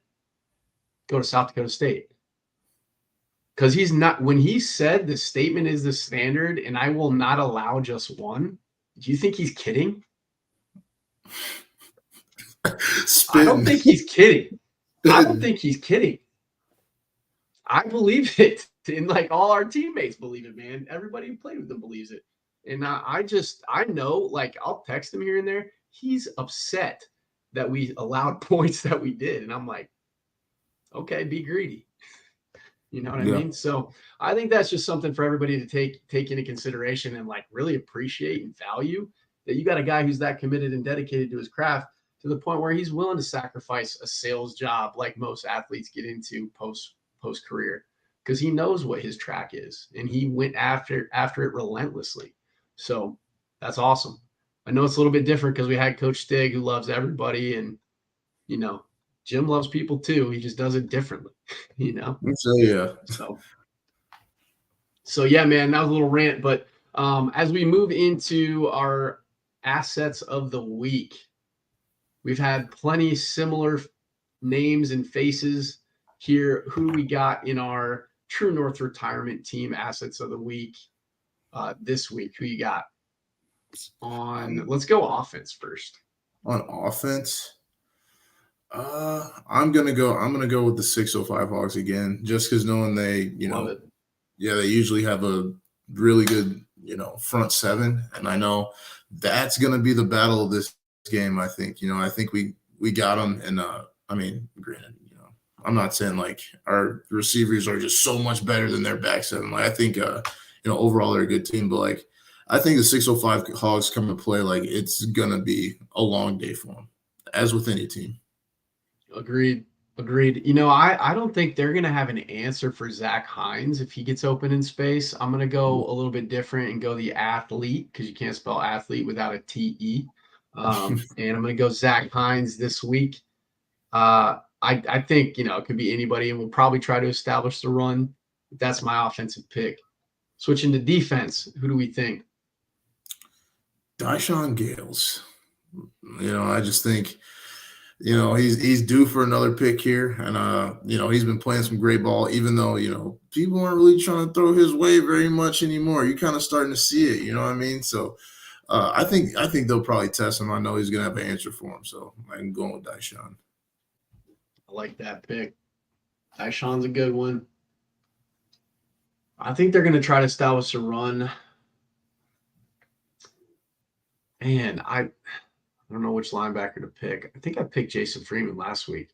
Speaker 1: Go to South Dakota State. Because he's not, when he said the statement is the standard and I will not allow just one, do you think he's kidding? I don't think he's kidding. I don't think he's kidding. I believe it. And like all our teammates believe it, man. Everybody who played with him believes it. And I know, like, I'll text him here and there. He's upset that we allowed points that we did. And I'm like, okay, be greedy. You know what I mean? So I think that's just something for everybody to take into consideration and like really appreciate and value that you got a guy who's that committed and dedicated to his craft to the point where he's willing to sacrifice a sales job like most athletes get into post career because he knows what his track is and he went after it relentlessly. So that's awesome. I know it's a little bit different because we had Coach Stig who loves everybody and Jim loves people too. He just does it differently,
Speaker 2: So yeah.
Speaker 1: So yeah, man, that was a little rant. But as we move into our assets of the week, we've had plenty similar names and faces here. Who we got in our True North retirement team assets of the week this week? Who you got on? Let's go offense first.
Speaker 2: On offense, I'm gonna go with the 605 Hogs again, just because knowing they,
Speaker 1: Love it.
Speaker 2: yeah, they usually have a really good, front seven, and I know that's gonna be the battle of this game. I think, I think we got them, and I mean, granted, I'm not saying like our receivers are just so much better than their back seven. Like I think, overall they're a good team, but like I think the 605 Hogs come to play. Like it's gonna be a long day for them, as with any team.
Speaker 1: Agreed. Agreed. I don't think they're going to have an answer for Zach Hines if he gets open in space. I'm going to go a little bit different and go the athlete because you can't spell athlete without a T-E. And I'm going to go Zach Hines this week. I think, it could be anybody, and we'll probably try to establish the run. That's my offensive pick. Switching to defense, who do we think?
Speaker 2: Dyshawn Gales. I just think – he's due for another pick here, and he's been playing some great ball. Even though people aren't really trying to throw his way very much anymore, you're kind of starting to see it. You know what I mean? So I think they'll probably test him. I know he's gonna have an answer for him, so I'm going with Dyshawn.
Speaker 1: I like that pick. Dyshawn's a good one. I think they're gonna try to establish a run. Man, I don't know which linebacker to pick. I think I picked Jason Freeman last week.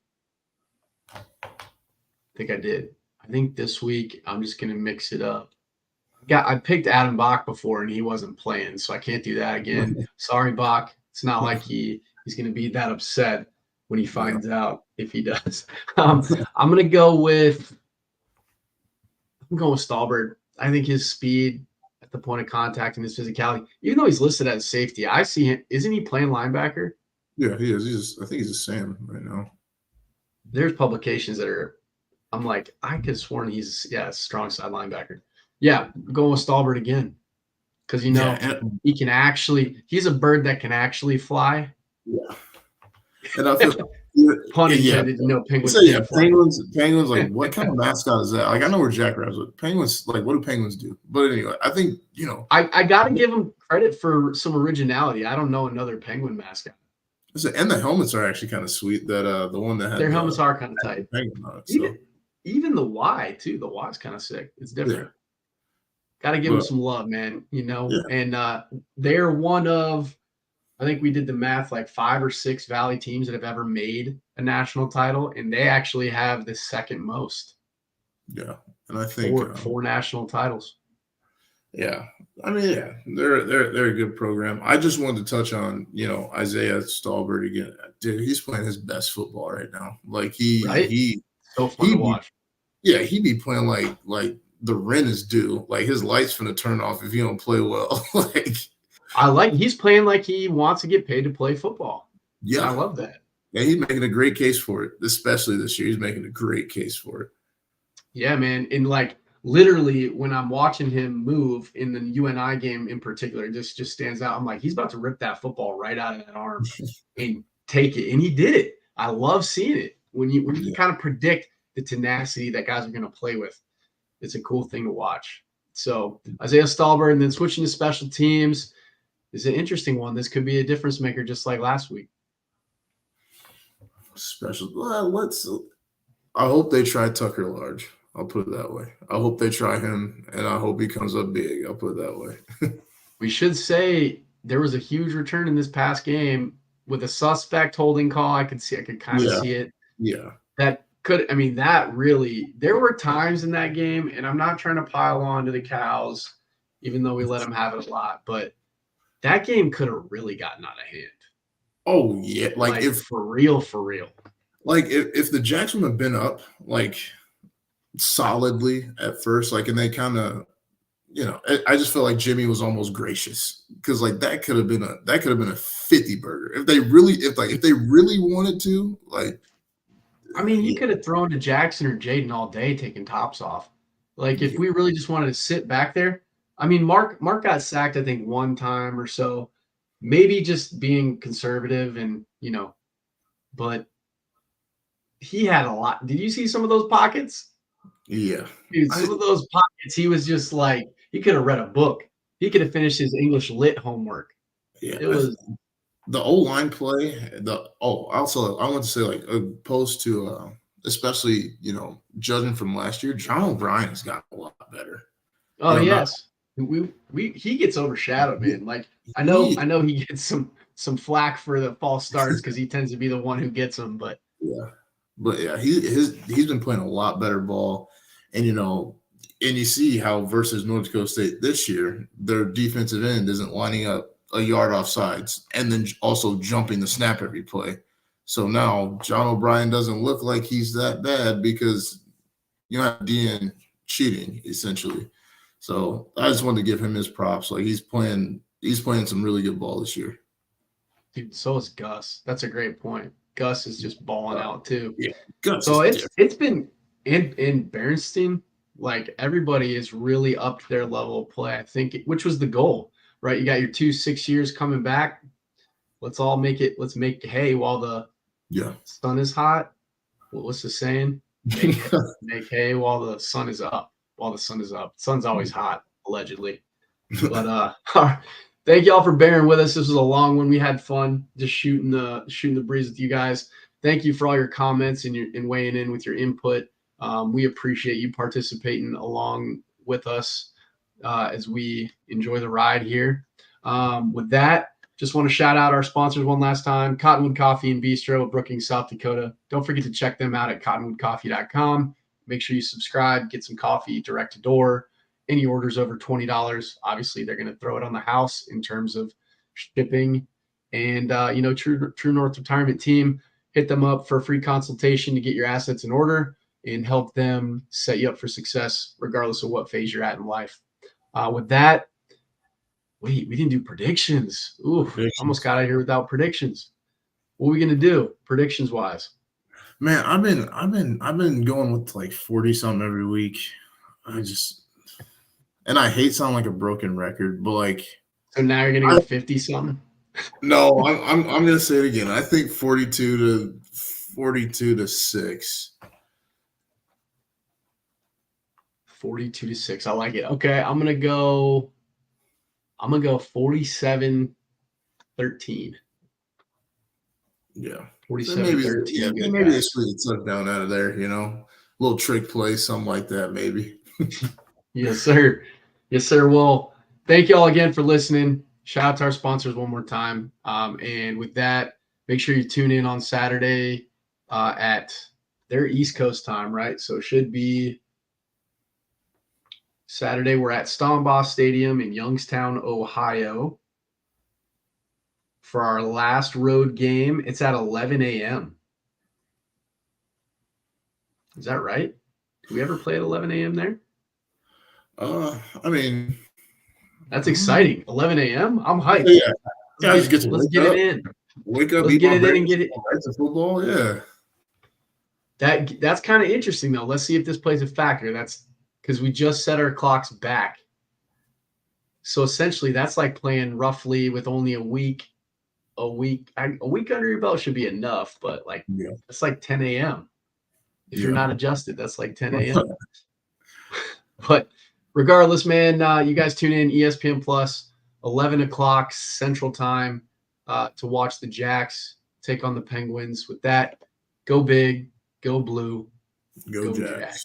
Speaker 1: I think I did. I think this week I'm just going to mix it up. I picked Adam Bach before and he wasn't playing, so I can't do that again. Sorry, Bach. It's not like he's going to be that upset when he finds out if he does. I'm going to go with Stallbird. I think his speed at the point of contact and his physicality, even though he's listed as safety, I see him. Isn't he playing linebacker?
Speaker 2: Yeah, he is. I think he's a Sam right now.
Speaker 1: There's publications that are, I'm like, I could have sworn he's a strong side linebacker. Yeah, I'm going with Stallbird again. Because he can actually, he's a bird that can actually fly.
Speaker 2: Yeah. And I feel
Speaker 1: pun intended, penguins.
Speaker 2: So penguins, like what kind of mascot is that? Like I know we're Jackrabbits, but penguins, like what do penguins do? But anyway, I think
Speaker 1: I gotta give them credit for some originality. I don't know another penguin mascot.
Speaker 2: And the helmets are actually kind of sweet. That the one that had
Speaker 1: their helmets are kind of tight.
Speaker 2: It,
Speaker 1: even the Y too. The Y is kind of sick. It's different. Yeah. Got to give them some love, man. And they're one of, I think we did the math, like 5 or 6 Valley teams that have ever made a national title, and they actually have the second most.
Speaker 2: Yeah, and I think
Speaker 1: four national titles.
Speaker 2: Yeah, I mean, they're a good program. I just wanted to touch on Isaiah Stallbird again. Dude, he's playing his best football right now. Like he
Speaker 1: so fun to watch.
Speaker 2: Yeah, he'd be playing like the rent is due. Like his light's gonna turn off if you don't play well.
Speaker 1: He's playing like he wants to get paid to play football.
Speaker 2: Yeah,
Speaker 1: I love that.
Speaker 2: Yeah, he's making a great case for it, especially this year. He's making a great case for it.
Speaker 1: Yeah, man. And literally when I'm watching him move in the UNI game in particular, it just stands out. I'm like, he's about to rip that football right out of that arm and take it. And he did it. I love seeing it. When you kind of predict the tenacity that guys are going to play with, it's a cool thing to watch. So Isaiah Stallbird, and then switching to special teams is an interesting one. This could be a difference maker just like last week.
Speaker 2: I hope they try Tucker Large. I'll put it that way. I hope they try him, and I hope he comes up big. I'll put it that way.
Speaker 1: We should say there was a huge return in this past game with a suspect holding call. I could kind of see it.
Speaker 2: Yeah.
Speaker 1: That really, there were times in that game, and I'm not trying to pile on to the Cows, even though we let them have it a lot, but that game could have really gotten out of hand.
Speaker 2: Oh, yeah. Like if
Speaker 1: for real.
Speaker 2: Like if the Jacks would have been up, solidly at first, and they kind of, I just felt like Jimmy was almost gracious because that could have been a 50 burger if they really wanted to.
Speaker 1: I mean, he could have thrown to Jackson or Jaden all day taking tops off. If we really just wanted to sit back there. I mean, Mark got sacked, I think, one time or so. Maybe just being conservative and, but he had a lot. Did you see some of those pockets?
Speaker 2: Yeah.
Speaker 1: Dude, some of those pockets, he was just he could have read a book. He could have finished his English lit homework.
Speaker 2: Yeah. the O-line play, also I want to say, like, opposed to especially, judging from last year, John O'Brien has gotten a lot better.
Speaker 1: Oh
Speaker 2: Not
Speaker 1: yes, he gets overshadowed, man. Like I know
Speaker 2: he
Speaker 1: he gets some flack for the false starts because he tends to be the one who gets them. But
Speaker 2: yeah. But yeah, he's been playing a lot better ball. And and you see how versus North Dakota State this year, their defensive end isn't lining up a yard off sides and then also jumping the snap every play. So now John O'Brien doesn't look like he's that bad because you're not DN cheating, essentially. So I just wanted to give him his props. Like he's playing some really good ball this year.
Speaker 1: dude, so is Gus. That's a great point. Gus is just balling out too.
Speaker 2: Yeah, Gus
Speaker 1: So
Speaker 2: is
Speaker 1: it's been in Bernstein, like everybody is really upped their level of play. I think, which was the goal, right? You got your 2 6 years coming back. Let's make hay while the sun is hot. What's the saying? Make hay while the sun is up. While the sun is up. Sun's always hot, allegedly. But thank y'all for bearing with us. This was a long one. We had fun just shooting the breeze with you guys. Thank you for all your comments and weighing in with your input. We appreciate you participating along with us as we enjoy the ride here. With that, just want to shout out our sponsors one last time, Cottonwood Coffee and Bistro, Brookings, South Dakota. Don't forget to check them out at cottonwoodcoffee.com. Make sure you subscribe, get some coffee direct to door. Any orders over $20, obviously they're going to throw it on the house in terms of shipping. And, True North Retirement Team, hit them up for a free consultation to get your assets in order and help them set you up for success, regardless of what phase you're at in life. With that, wait, we didn't do predictions. Ooh, almost got out of here without predictions. What are we gonna do, predictions wise?
Speaker 2: Man, I've been going with like 40 something every week. And I hate sounding like a broken record, but like.
Speaker 1: So now you're gonna go 50 something.
Speaker 2: No, I'm gonna say it again. I think 42 to 6.
Speaker 1: 42 to 6. I like it. Okay, I'm gonna go 47-13.
Speaker 2: Yeah.
Speaker 1: 47-13.
Speaker 2: Yeah, maybe they squeeze a touchdown out of there, little trick play, something like that, maybe.
Speaker 1: Yes, sir. Yes, sir. Well, thank you all again for listening. Shout out to our sponsors one more time. And with that, make sure you tune in on Saturday at their East Coast time, right? So it should be Saturday. We're at Stombaugh Stadium in Youngstown, Ohio for our last road game. It's at 11 a.m. Is that right? Do we ever play at 11 a.m. there?
Speaker 2: I mean,
Speaker 1: that's exciting. 11 a.m. I'm hyped.
Speaker 2: Yeah. Let's
Speaker 1: get it in.
Speaker 2: Wake up,
Speaker 1: let's get it in and get it.
Speaker 2: That's football, yeah.
Speaker 1: That's kind of interesting though. Let's see if this plays a factor. That's because we just set our clocks back. So essentially, that's like playing roughly with only a week under your belt should be enough. But like, it's like 10 a.m. If you're not adjusted, that's like 10 a.m. But regardless, man, you guys tune in ESPN Plus, 11 o'clock Central Time to watch the Jacks take on the Penguins. With that, go big, go blue,
Speaker 2: go Jacks.